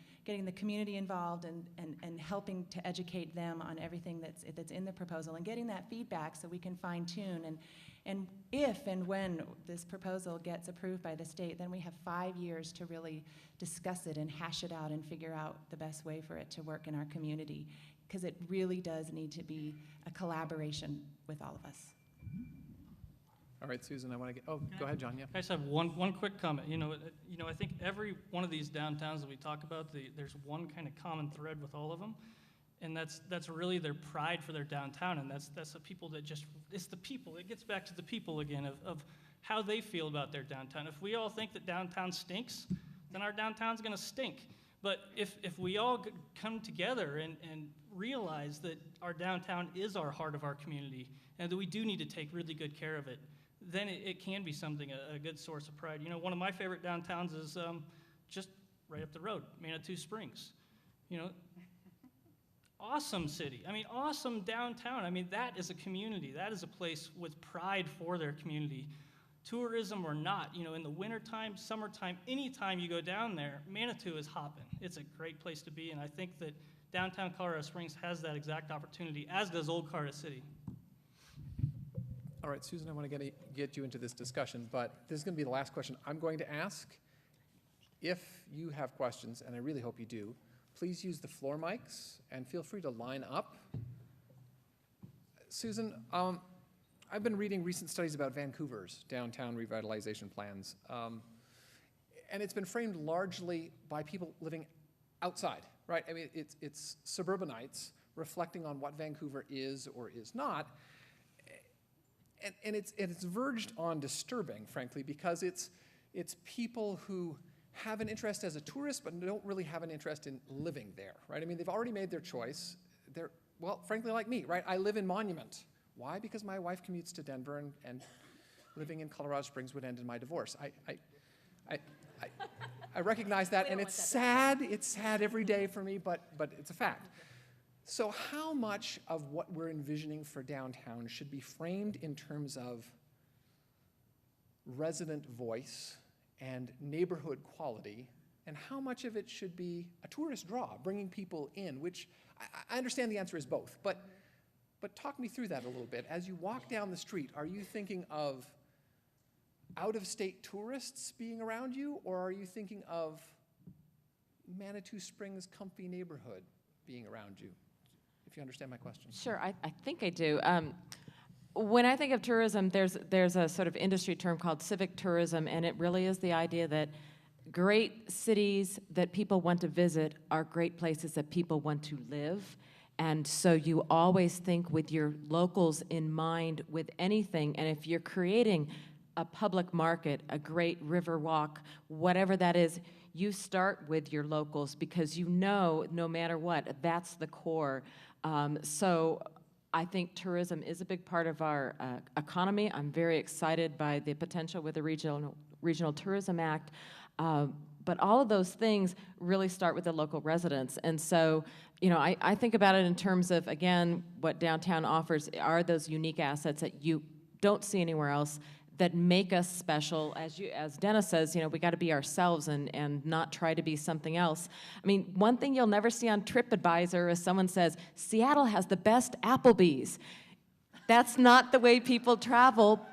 the community involved and helping to educate them on everything that's in the proposal and getting that feedback so we can fine tune. And if and when this proposal gets approved by the state, then we have 5 years to really discuss it and hash it out and figure out the best way for it to work in our community, because it really does need to be a collaboration with all of us. All right, Susan, I want to get, oh, go ahead, John, yeah. I just have one quick comment. You know, I think every one of these downtowns that we talk about, there's one kind of common thread with all of them, and that's really their pride for their downtown, and that's the people that it's the people. It gets back to the people again of how they feel about their downtown. If we all think that downtown stinks, then our downtown's going to stink. But if we all come together and realize that our downtown is our heart of our community and that we do need to take really good care of it, then it can be something, a good source of pride. You know, one of my favorite downtowns is just right up the road, Manitou Springs. You know, awesome city. I mean, awesome downtown. I mean, that is a community. That is a place with pride for their community. Tourism or not, you know, in the wintertime, summertime, anytime you go down there, Manitou is hopping. It's a great place to be, and I think that downtown Colorado Springs has that exact opportunity, as does Old Colorado City. All right, Susan, I want to get you into this discussion, but this is going to be the last question I'm going to ask. If you have questions, and I really hope you do, please use the floor mics and feel free to line up. Susan, I've been reading recent studies about Vancouver's downtown revitalization plans, and it's been framed largely by people living outside, right? I mean, it's suburbanites reflecting on what Vancouver is or is not, and it's verged on disturbing, frankly, because it's people who have an interest as a tourist, but don't really have an interest in living there, right? I mean, they've already made their choice. They're, well, frankly, like me, right? I live in Monument. Why? Because my wife commutes to Denver, and living in Colorado Springs would end in my divorce. I recognize that, and it's sad. It's sad every day for me, but it's a fact. So how much of what we're envisioning for downtown should be framed in terms of resident voice and neighborhood quality, and how much of it should be a tourist draw, bringing people in, which I understand the answer is both, but talk me through that a little bit. As you walk down the street, are you thinking of out-of-state tourists being around you, or are you thinking of Manitou Springs' comfy neighborhood being around you? If you understand my question. Sure, I think I do. When I think of tourism, there's a sort of industry term called civic tourism, and it really is the idea that great cities that people want to visit are great places that people want to live. And so you always think with your locals in mind with anything, and if you're creating a public market, a great river walk, whatever that is, you start with your locals because you know, no matter what, that's the core. So I think tourism is a big part of our economy. I'm very excited by the potential with the Regional Tourism Act. But all of those things really start with the local residents. And so, you know, I think about it in terms of, again, what downtown offers are those unique assets that you don't see anywhere else that make us special. As Dennis says, you know, we got to be ourselves and not try to be something else. I mean, one thing you'll never see on TripAdvisor is someone says, Seattle has the best Applebee's. That's not the way people travel.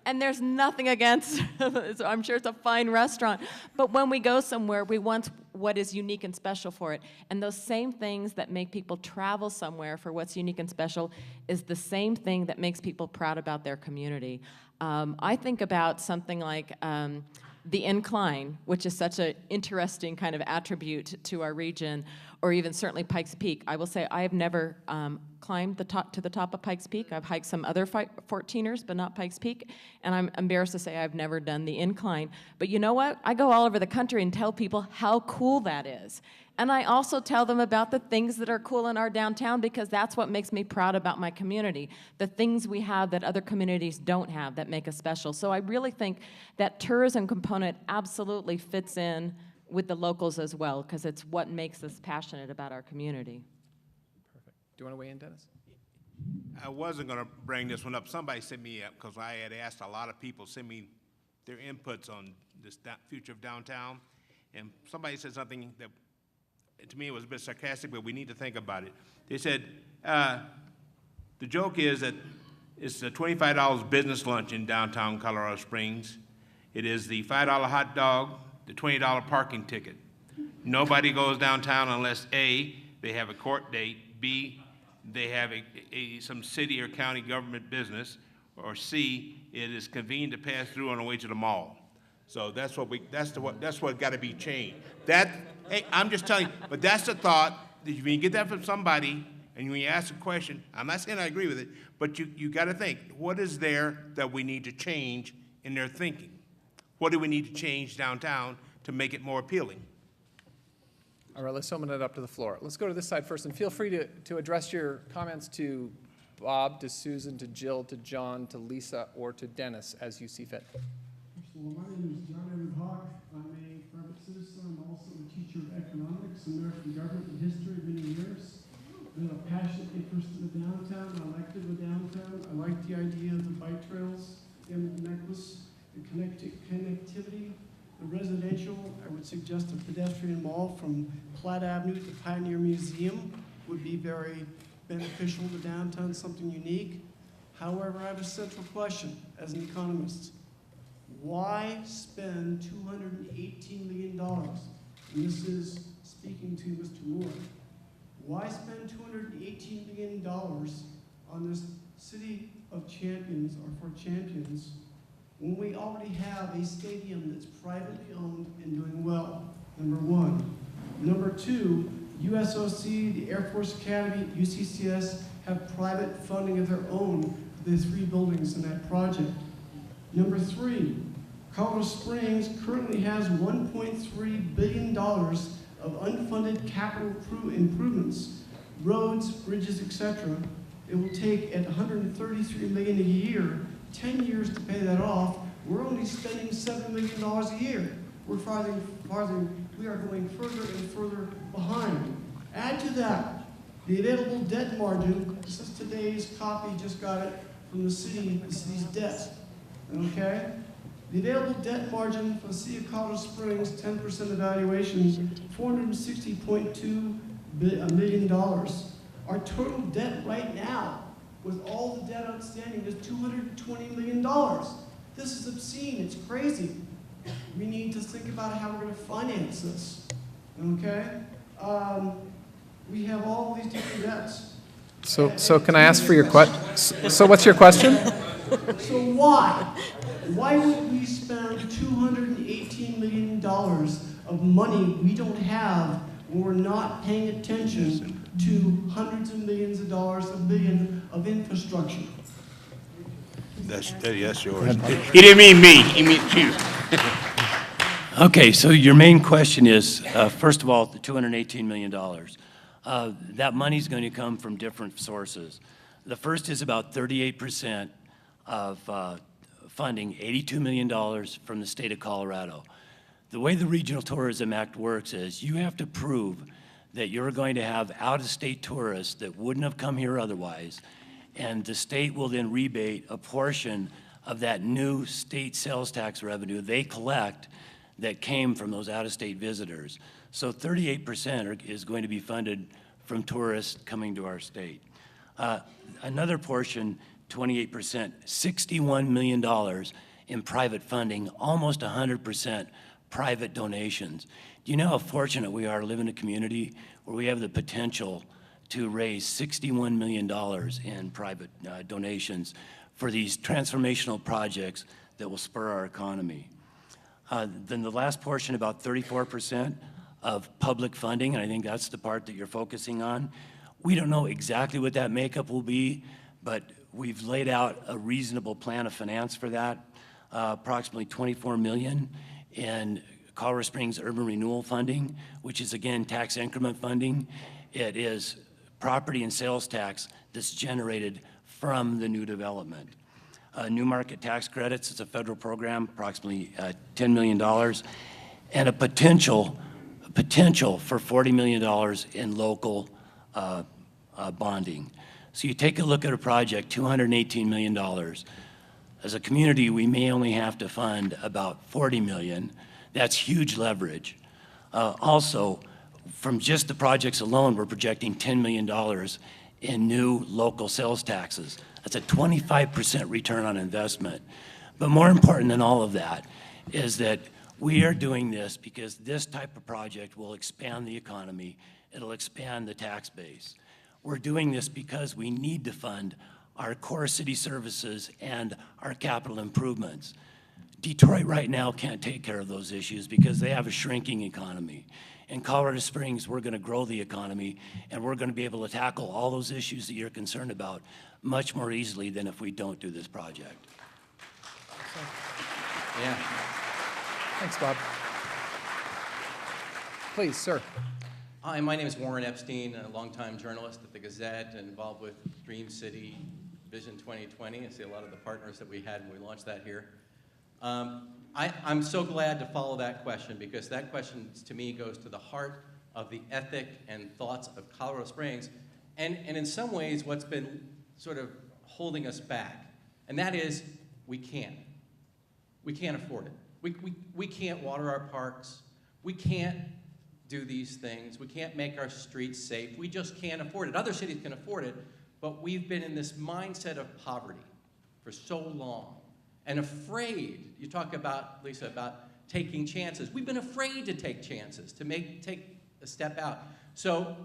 And there's nothing against, I'm sure it's a fine restaurant, but when we go somewhere, we want what is unique and special for it. And those same things that make people travel somewhere for what's unique and special is the same thing that makes people proud about their community. I think about something like the incline, which is such an interesting kind of attribute to our region, or even certainly Pikes Peak. I will say I have never climbed to the top of Pikes Peak. I've hiked some other 14ers, but not Pikes Peak, and I'm embarrassed to say I've never done the incline. But you know what? I go all over the country and tell people how cool that is. And I also tell them about the things that are cool in our downtown because that's what makes me proud about my community, the things we have that other communities don't have that make us special. So I really think that tourism component absolutely fits in with the locals as well because it's what makes us passionate about our community. Perfect. Do you want to weigh in, Dennis? I wasn't going to bring this one up. Somebody sent me up because I had asked a lot of people send me their inputs on this future of downtown, and somebody said something that to me it was a bit sarcastic, but we need to think about it. They said the joke is that it's a $25 business lunch in downtown Colorado Springs. It is the $5 hot dog, the $20 parking ticket. Nobody goes downtown unless A, they have a court date, B, they have some city or county government business, or C, it is convenient to pass through on the way to the mall. So that's what got to be changed. Hey, I'm just telling you, but that's the thought. When you get that from somebody, and when you ask a question, I'm not saying I agree with it, but you got to think, what is there that we need to change in their thinking? What do we need to change downtown to make it more appealing? All right, let's open it up to the floor. Let's go to this side first, and feel free to address your comments to Bob, to Susan, to Jill, to John, to Lisa, or to Dennis, as you see fit. Well, my name is John Edward Hawk. I'm a private citizen. I'm also a teacher of economics, American government, and history many years. been a passionate interest in the downtown. I like to go downtown. I like the idea of the bike trails, Emerald Necklace, the connectivity, the residential. I would suggest a pedestrian mall from Platt Avenue to Pioneer Museum would be very beneficial to downtown, something unique. However, I have a central question as an economist. Why spend $218 million? And this is speaking to Mr. Moore. Why spend $218 million on this city of champions or for champions when we already have a stadium that's privately owned and doing well? Number one. Number two, USOC, the Air Force Academy, UCCS have private funding of their own for the 3 buildings in that project. Number three, Colorado Springs currently has $1.3 billion of unfunded capital improvements, roads, bridges, etc. It will take at $133 million a year, 10 years to pay that off. We're only spending $7 million a year. We are going further and further behind. Add to that the available debt margin. This is today's copy, just got it from the city's debt. Okay? The available debt margin for the city of Colorado Springs, 10% evaluation, $460.2 million. Our total debt right now, with all the debt outstanding, is $220 million. This is obscene, it's crazy. We need to think about how we're going to finance this, okay? We have all these different debts. So can I ask for your question? So what's your question? So why? Why would we spend $218 million of money we don't have when we're not paying attention to hundreds of millions of dollars, $1 billion of infrastructure? That's yours. He didn't mean me, he meant you. Okay, so your main question is, first of all, the $218 million. That money's going to come from different sources. The first is about 38% of funding, $82 million from the state of Colorado. The way the Regional Tourism Act works is you have to prove that you're going to have out-of-state tourists that wouldn't have come here otherwise, and the state will then rebate a portion of that new state sales tax revenue they collect that came from those out-of-state visitors. So 38% is going to be funded from tourists coming to our state. Another portion, 28%, $61 million in private funding, almost 100% private donations. Do you know how fortunate we are to live in a community where we have the potential to raise $61 million in private donations for these transformational projects that will spur our economy? Then the last portion, about 34% of public funding, and I think that's the part that you're focusing on. We don't know exactly what that makeup will be, but we've laid out a reasonable plan of finance for that, approximately $24 million in Colorado Springs urban renewal funding, which is again tax increment funding. It is property and sales tax that's generated from the new development. New market tax credits, it's a federal program, approximately $10 million, and a potential for $40 million in local bonding. So you take a look at a project, $218 million. As a community, we may only have to fund about $40 million. That's huge leverage. Also, from just the projects alone, we're projecting $10 million in new local sales taxes. That's a 25% return on investment. But more important than all of that is that we are doing this because this type of project will expand the economy. It'll expand the tax base. We're doing this because we need to fund our core city services and our capital improvements. Detroit right now can't take care of those issues because they have a shrinking economy. In Colorado Springs, we're going to grow the economy, and we're going to be able to tackle all those issues that you're concerned about much more easily than if we don't do this project. Yeah. Thanks, Bob. Please, sir. Hi, my name is Warren Epstein, a longtime journalist at the Gazette and involved with Dream City Vision 2020. I see a lot of the partners that we had when we launched that here. I'm so glad to follow that question because that question, to me, goes to the heart of the ethic and thoughts of Colorado Springs and in some ways what's been sort of holding us back, and that is we can't. We can't afford it. We can't water our parks. We can't do these things. We can't make our streets safe. We just can't afford it. Other cities can afford it, but we've been in this mindset of poverty for so long and afraid. You talk about, Lisa, about taking chances. We've been afraid to take chances, to take a step out. So,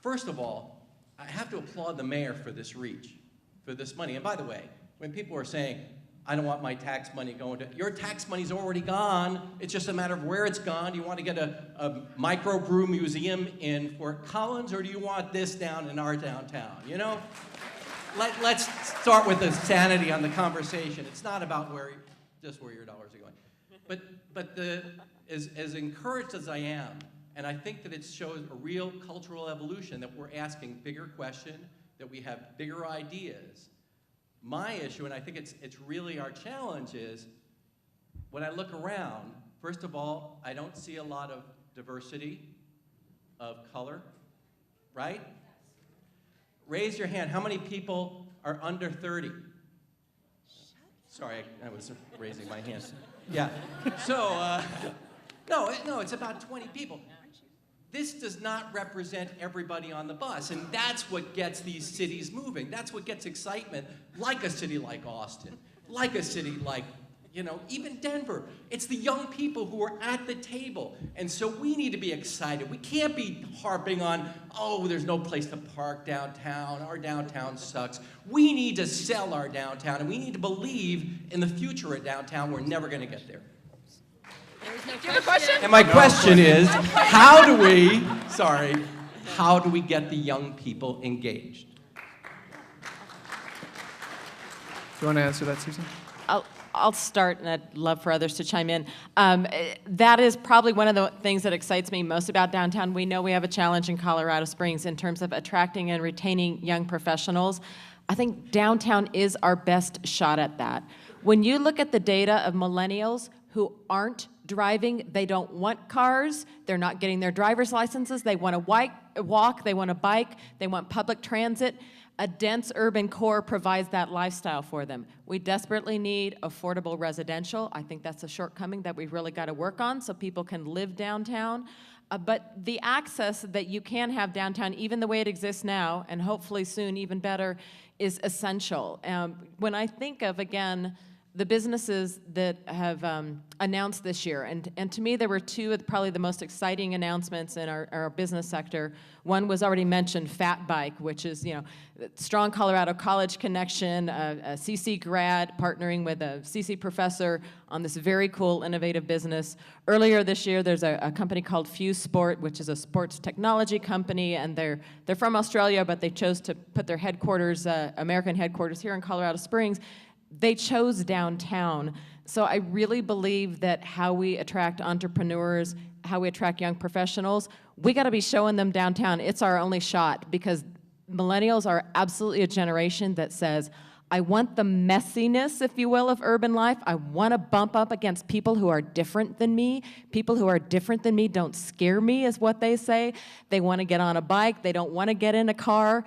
first of all, I have to applaud the mayor for this reach, for this money. And by the way, when people are saying, I don't want my tax money going to, your tax money's already gone. It's just a matter of where it's gone. Do you want to get a microbrew museum in Fort Collins, or do you want this down in our downtown? You know? Let's start with the sanity on the conversation. It's not about just where your dollars are going. But as encouraged as I am, and I think that it shows a real cultural evolution, that we're asking bigger questions, that we have bigger ideas. My issue, and I think it's really our challenge, is when I look around, first of all, I don't see a lot of diversity of color, right? Raise your hand. How many people are under 30? Sorry, I was raising my hand. Yeah. So, no, it's about 20 people. This does not represent everybody on the bus, and that's what gets these cities moving. That's what gets excitement, like a city like Austin, like a city like, even Denver. It's the young people who are at the table, and so we need to be excited. We can't be harping on, there's no place to park downtown, our downtown sucks. We need to sell our downtown, and we need to believe in the future of downtown. We're never going to get there. Do you have a question? And my question is, how do we get the young people engaged? Do you want to answer that, Susan? I'll start, and I'd love for others to chime in. That is probably one of the things that excites me most about downtown. We know we have a challenge in Colorado Springs in terms of attracting and retaining young professionals. I think downtown is our best shot at that. When you look at the data of millennials who aren't driving, they don't want cars, they're not getting their driver's licenses, they want to walk, they want to bike, they want public transit. A dense urban core provides that lifestyle for them. We desperately need affordable residential. I think that's a shortcoming that we've really got to work on so people can live downtown. But the access that you can have downtown, even the way it exists now, and hopefully soon even better, is essential. When I think of, again, the businesses that have announced this year, and to me there were two of probably the most exciting announcements in our business sector. One was already mentioned, Fat Bike, which is, strong Colorado college connection, a CC grad partnering with a CC professor on this very cool, innovative business. Earlier this year, there's a company called Fuse Sport, which is a sports technology company, and they're from Australia, but they chose to put their headquarters, American headquarters, here in Colorado Springs. They chose downtown. So I really believe that how we attract entrepreneurs, how we attract young professionals, we got to be showing them downtown. It's our only shot, because millennials are absolutely a generation that says, I want the messiness, if you will, of urban life. I want to bump up against people who are different than me. People who are different than me don't scare me, is what they say. They want to get on a bike. They don't want to get in a car.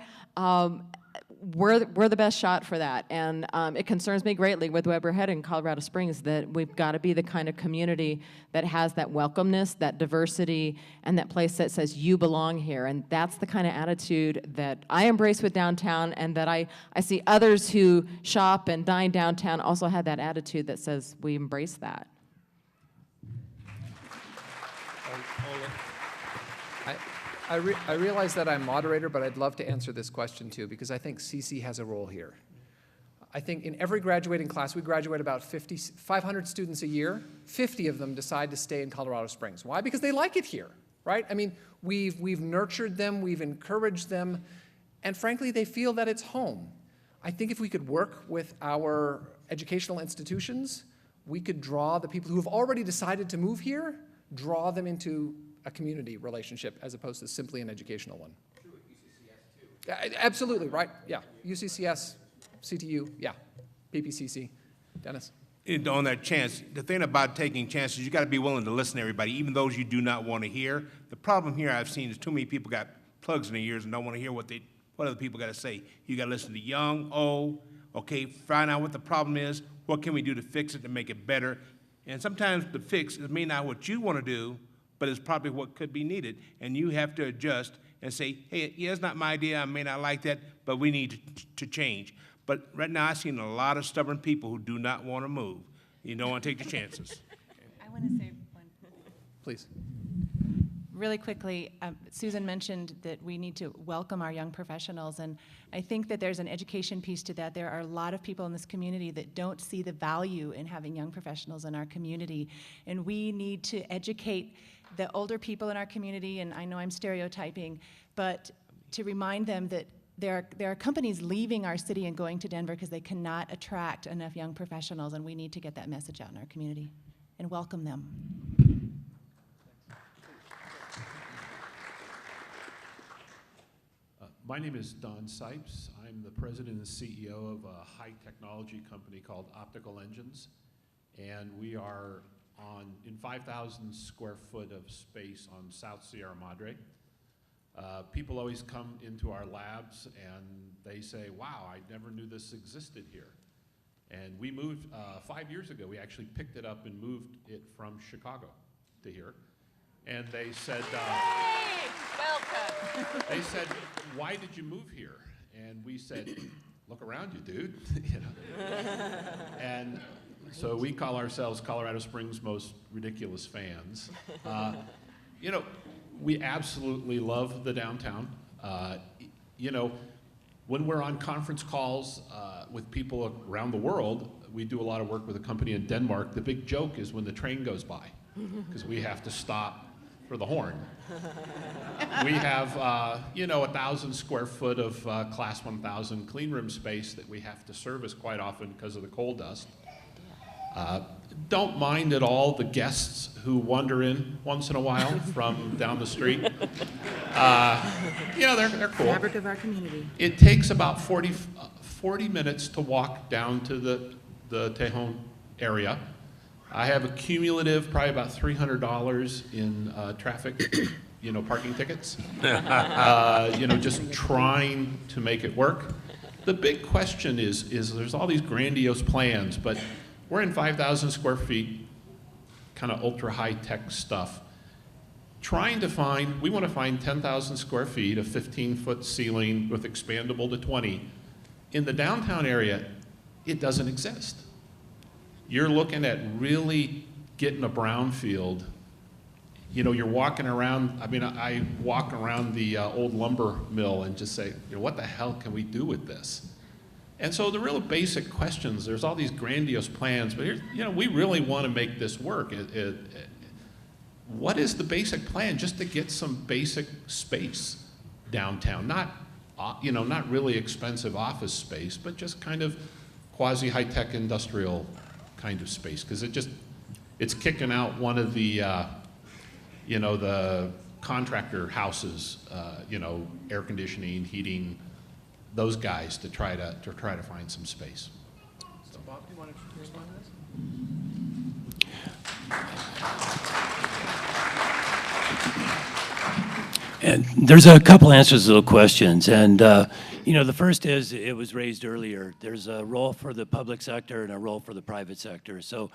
We're the best shot for that, and it concerns me greatly with where we're headed in Colorado Springs, that we've got to be the kind of community that has that welcomeness, that diversity, and that place that says you belong here, and that's the kind of attitude that I embrace with downtown, and that I see others who shop and dine downtown also have that attitude that says we embrace that. I realize that I'm moderator, but I'd love to answer this question too, because I think CC has a role here. I think in every graduating class, we graduate about 500 students a year. 50 of them decide to stay in Colorado Springs. Why? Because they like it here, right? I mean, we've nurtured them, we've encouraged them, and frankly, they feel that it's home. I think if we could work with our educational institutions, we could draw the people who have already decided to move here, draw them into a community relationship as opposed to simply an educational one. True at UCCS too. Absolutely, right, yeah. UCCS, CTU, yeah. PPCC. Dennis? And on that chance, the thing about taking chances, you got to be willing to listen to everybody, even those you do not want to hear. The problem here I've seen is too many people got plugs in their ears and don't want to hear what other people got to say. You got to listen to young, old, okay, find out what the problem is, what can we do to fix it to make it better. And sometimes the fix is may not what you want to do, but it's probably what could be needed. And you have to adjust and say, hey, yeah, it's not my idea, I may not like that, but we need to change. But right now I've seen a lot of stubborn people who do not want to move. You don't want to take the chances. I want to say one. Please. Really quickly, Susan mentioned that we need to welcome our young professionals, and I think that there's an education piece to that. There are a lot of people in this community that don't see the value in having young professionals in our community, and we need to educate the older people in our community, and I know I'm stereotyping, but to remind them that there are companies leaving our city and going to Denver because they cannot attract enough young professionals, and we need to get that message out in our community and welcome them. My name is Don Sipes. I'm the president and CEO of a high technology company called Optical Engines. And we are in 5,000 square foot of space on South Sierra Madre. People always come into our labs and they say, wow, I never knew this existed here. And we moved 5 years ago. We actually picked it up and moved it from Chicago to here. And they said, Welcome. they said, why did you move here? And we said, look around you, dude. You know? And so we call ourselves Colorado Springs' most ridiculous fans. You know, we absolutely love the downtown. You know, when we're on conference calls with people around the world, we do a lot of work with a company in Denmark. The big joke is when the train goes by, because we have to stop for the horn. We have, you know, 1,000 square foot of class 1,000 clean room space that we have to service quite often because of the coal dust. Don't mind at all the guests who wander in once in a while from down the street. You know, they're cool. Fabric of our community. It takes about 40 minutes to walk down to the Tejon area. I have a cumulative, probably about $300 in traffic, you know, parking tickets. You know, just trying to make it work. The big question is there's all these grandiose plans, but we're in 5,000 square feet, kind of ultra high tech stuff. Trying to find, we want to find 10,000 square feet, a 15-foot ceiling with expandable to 20. In the downtown area, it doesn't exist. You're looking at really getting a brownfield. You know, you're walking around, I mean, I walk around the old lumber mill and just say, you know, what the hell can we do with this? And so the real basic questions, there's all these grandiose plans, but here's, you know, we really want to make this work. What is the basic plan just to get some basic space downtown? Not, you know, not really expensive office space, but just kind of quasi high-tech industrial kind of space, because it's kicking out one of the, you know, the contractor houses, you know, air conditioning, heating, those guys to try to find some space. So Bob, do you want to respond to this? And there's a couple answers to the questions, and you know, the first is, it was raised earlier, there's a role for the public sector and a role for the private sector. So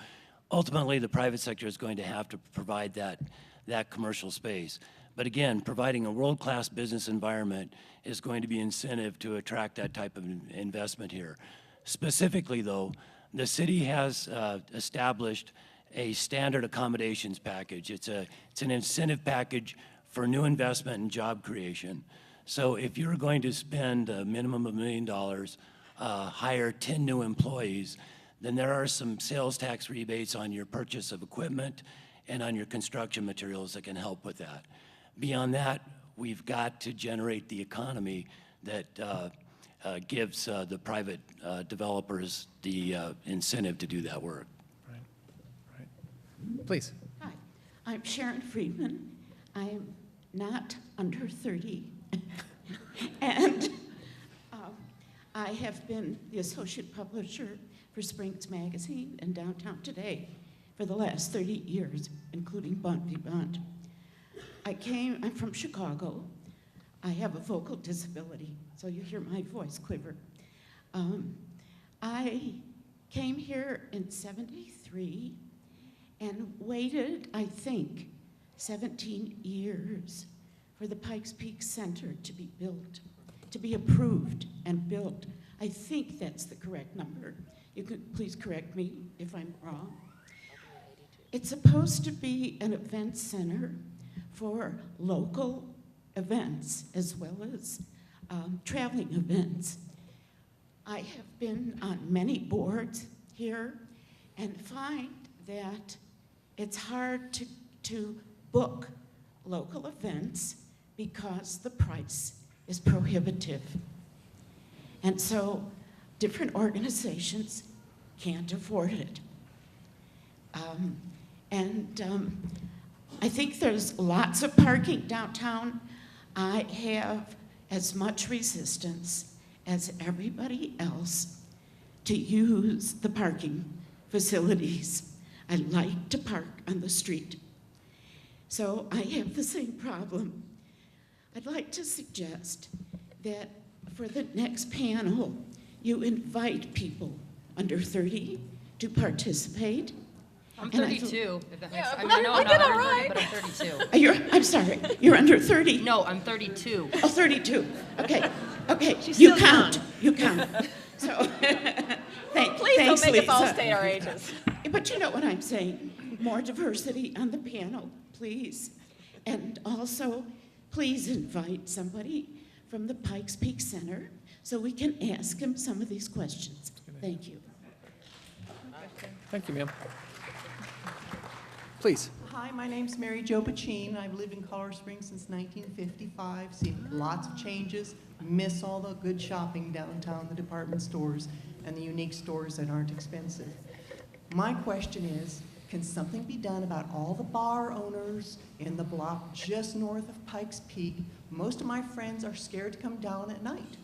ultimately, the private sector is going to have to provide that commercial space. But again, providing a world-class business environment is going to be incentive to attract that type of investment here. Specifically, though, the city has established a standard accommodations package. It's an incentive package for new investment and job creation. So if you're going to spend a minimum of $1 million, hire 10 new employees, then there are some sales tax rebates on your purchase of equipment and on your construction materials that can help with that. Beyond that, we've got to generate the economy that gives the private developers the incentive to do that work. Right, right. Please. Hi, I'm Sharon Friedman. I am not under 30. And I have been the associate publisher for Springs Magazine and Downtown Today for the last 30 years, including Bunt v. Bunt. I'm from Chicago. I have a vocal disability, so you hear my voice quiver. I came here in '73 and waited, I think, 17 years for the Pikes Peak Center to be built, to be approved and built. I think that's the correct number. You could please correct me if I'm wrong. It's supposed to be an event center for local events as well as traveling events. I have been on many boards here and find that it's hard to book local events because the price is prohibitive. And so different organizations can't afford it. I think there's lots of parking downtown. I have as much resistance as everybody else to use the parking facilities. I like to park on the street. So I have the same problem. I'd like to suggest that for the next panel, you invite people under 30 to participate. I'm And 32, if that makes sense. I mean, I know I'm not under 30, but I'm 32. I'm sorry, you're under 30? No, I'm 32. Oh, 32, okay, okay. She's You still count, young. you count. So, thanks, Please don't make us all Lisa. state our ages. But you know what I'm saying, more diversity on the panel, please. And also, please invite somebody from the Pikes Peak Center so we can ask him some of these questions. Thank you. Thank you, ma'am. Please. Hi, my name's Mary Jo Pachin. I've lived in Colorado Springs since 1955, seen lots of changes, miss all the good shopping downtown, the department stores, and the unique stores that aren't expensive. My question is, can something be done about all the bar owners in the block just north of Pikes Peak? Most of my friends are scared to come down at night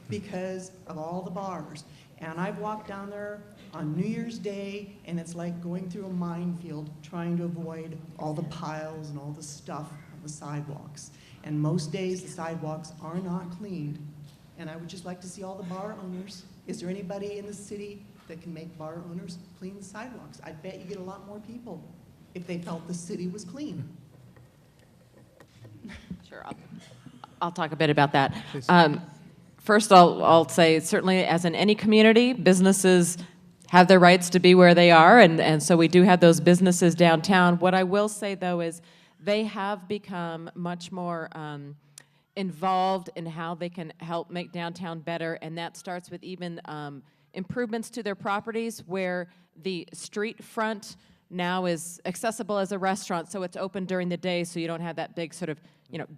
because of all the bars. And I've walked down there on New Year's Day, and it's like going through a minefield trying to avoid all the piles and all the stuff on the sidewalks. And most days, the sidewalks are not cleaned. And I would just like to see all the bar owners. Is there anybody in the city that can make bar owners clean the sidewalks? I bet you get a lot more people if they felt the city was clean. Sure, I'll talk a bit about that. First, I'll say certainly as in any community, businesses have their rights to be where they are, and so we do have those businesses downtown. What I will say, though, is they have become much more involved in how they can help make downtown better, and that starts with even improvements to their properties where the street front now is accessible as a restaurant, so it's open during the day, so you don't have that big sort of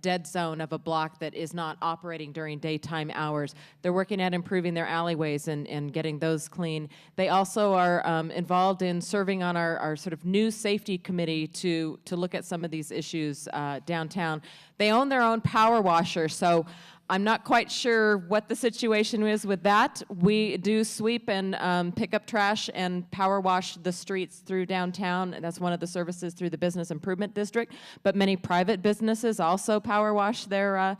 dead zone of a block that is not operating during daytime hours. They're working at improving their alleyways and getting those clean. They also are involved in serving on our sort of new safety committee to look at some of these issues downtown. They own their own power washer, so I'm not quite sure what the situation is with that. We do sweep and pick up trash and power wash the streets through downtown. That's one of the services through the Business Improvement District. But many private businesses also power wash their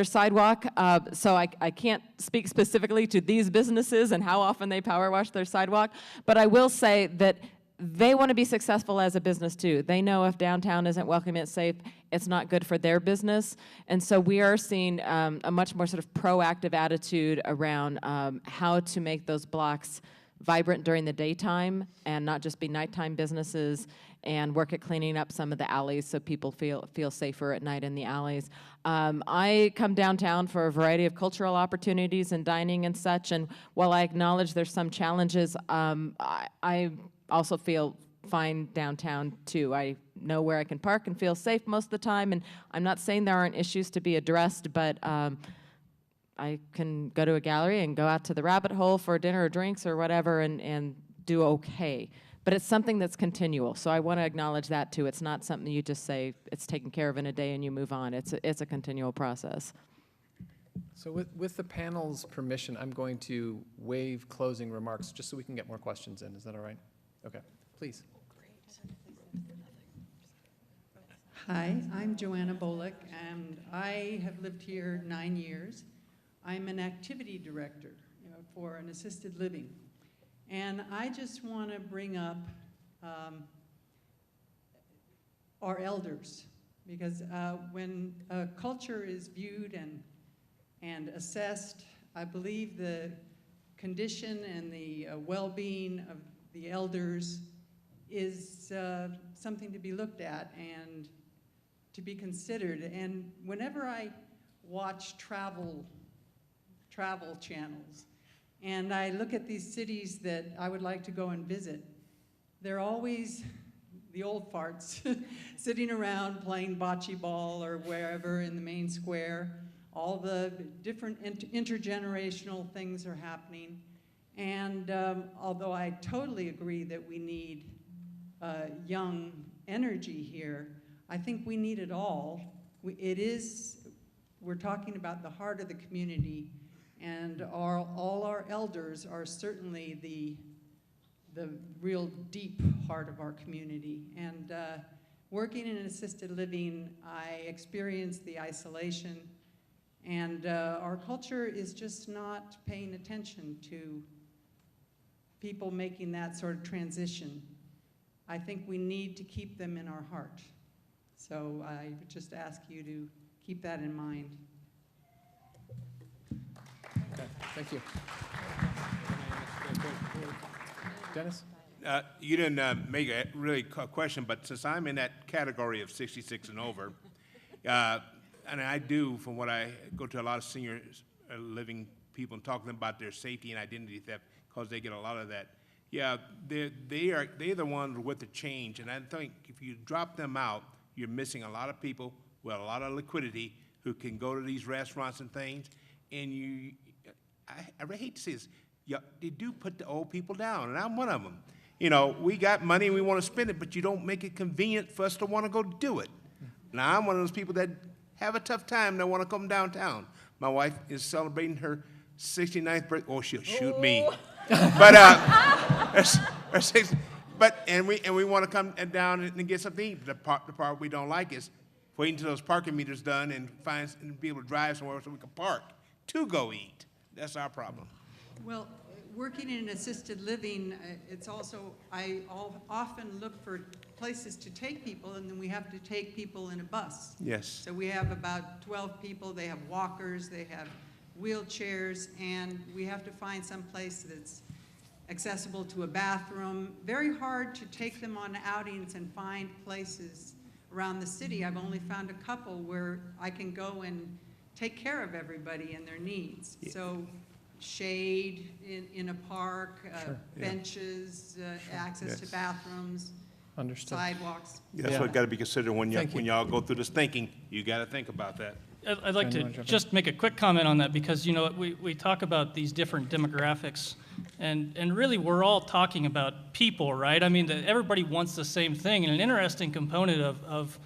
sidewalk. So I can't speak specifically to these businesses and how often they power wash their sidewalk. But I will say that they want to be successful as a business too. They know if downtown isn't welcoming and safe, it's not good for their business. And so we are seeing a much more sort of proactive attitude around how to make those blocks vibrant during the daytime and not just be nighttime businesses, and work at cleaning up some of the alleys so people feel safer at night in the alleys. I come downtown for a variety of cultural opportunities and dining and such, and while I acknowledge there's some challenges, I also feel fine downtown too. I know where I can park and feel safe most of the time, and I'm not saying there aren't issues to be addressed, but I can go to a gallery and go out to the rabbit hole for dinner or drinks or whatever and do okay. But it's something that's continual, so I want to acknowledge that too. It's not something you just say it's taken care of in a day and you move on. It's a continual process. So with the panel's permission, I'm going to waive closing remarks just so we can get more questions in. Is that all right? Okay, please. Hi, I'm Joanna Bolick, and I have lived here 9 years. I'm an activity director for an assisted living. And I just want to bring up our elders, because when a culture is viewed and assessed, I believe the condition and the well-being of the elders is something to be looked at and to be considered. And whenever I watch travel channels and I look at these cities that I would like to go and visit, they're always the old farts sitting around playing bocce ball or wherever in the main square. All the different intergenerational things are happening. And although I totally agree that we need young energy here, I think we need it all. We're talking about the heart of the community, and all our elders are certainly the real deep heart of our community. And working in assisted living, I experienced the isolation, and our culture is just not paying attention to people making that sort of transition. I think we need to keep them in our heart. So I would just ask you to keep that in mind. Okay, thank you. Dennis? You didn't make a really question, but since I'm in that category of 66 and over, and I do, from what I go to a lot of senior living people and talk to them about their safety and identity theft, because they get a lot of that. Yeah, they're the ones with the change, and I think if you drop them out, you're missing a lot of people with a lot of liquidity who can go to these restaurants and things. And I really hate to say this, they do put the old people down, and I'm one of them. You know, we got money and we want to spend it, but you don't make it convenient for us to want to go do it. Now, I'm one of those people that have a tough time that want to come downtown. My wife is celebrating her 69th birthday. Oh, she'll shoot me. But we want to come down and get something to eat. The part we don't like is waiting until those parking meters done and be able to drive somewhere so we can park to go eat. That's our problem. Well, working in assisted living, it's also, I often look for places to take people, and then we have to take people in a bus. Yes. So we have about 12 people. They have walkers, they have wheelchairs, and we have to find some place that's accessible to a bathroom. Very hard to take them on outings and find places around the city. I've only found a couple where I can go and take care of everybody and their needs. Yeah. So shade in a park, Sure. benches, access to bathrooms, Understood. sidewalks. Yeah, that's what got to be considered when y'all go through this thinking. You got to think about that. I'd like to just make a quick comment on that, because we talk about these different demographics, and really we're all talking about people, right? I mean, everybody wants the same thing, and an interesting component of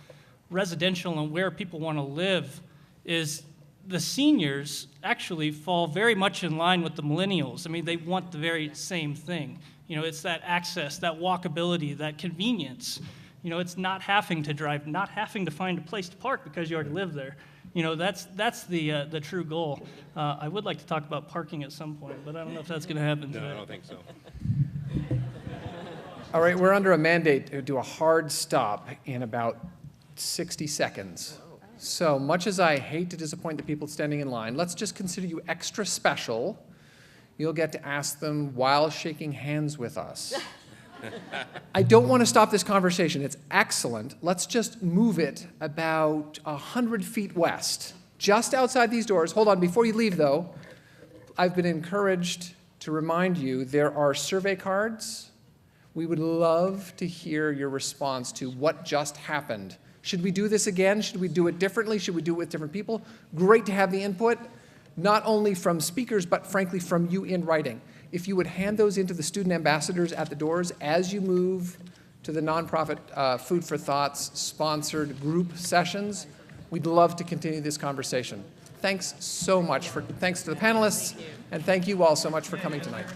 residential and where people want to live is the seniors actually fall very much in line with the millennials. I mean, they want the very same thing. It's that access, that walkability, that convenience. It's not having to drive, not having to find a place to park because you already live there. That's the true goal. I would like to talk about parking at some point, but I don't know if that's going to happen today. No, I don't think so. All right, we're under a mandate to do a hard stop in about 60 seconds. So much as I hate to disappoint the people standing in line, let's just consider you extra special. You'll get to ask them while shaking hands with us. I don't want to stop this conversation. It's excellent. Let's just move it about 100 feet west, just outside these doors. Hold on, before you leave, though, I've been encouraged to remind you there are survey cards. We would love to hear your response to what just happened. Should we do this again? Should we do it differently? Should we do it with different people? Great to have the input, not only from speakers, but frankly from you in writing. If you would hand those into the student ambassadors at the doors as you move to the nonprofit Food for Thought's sponsored group sessions, we'd love to continue this conversation. Thanks so much. Thanks to the panelists, and thank you all so much for coming tonight.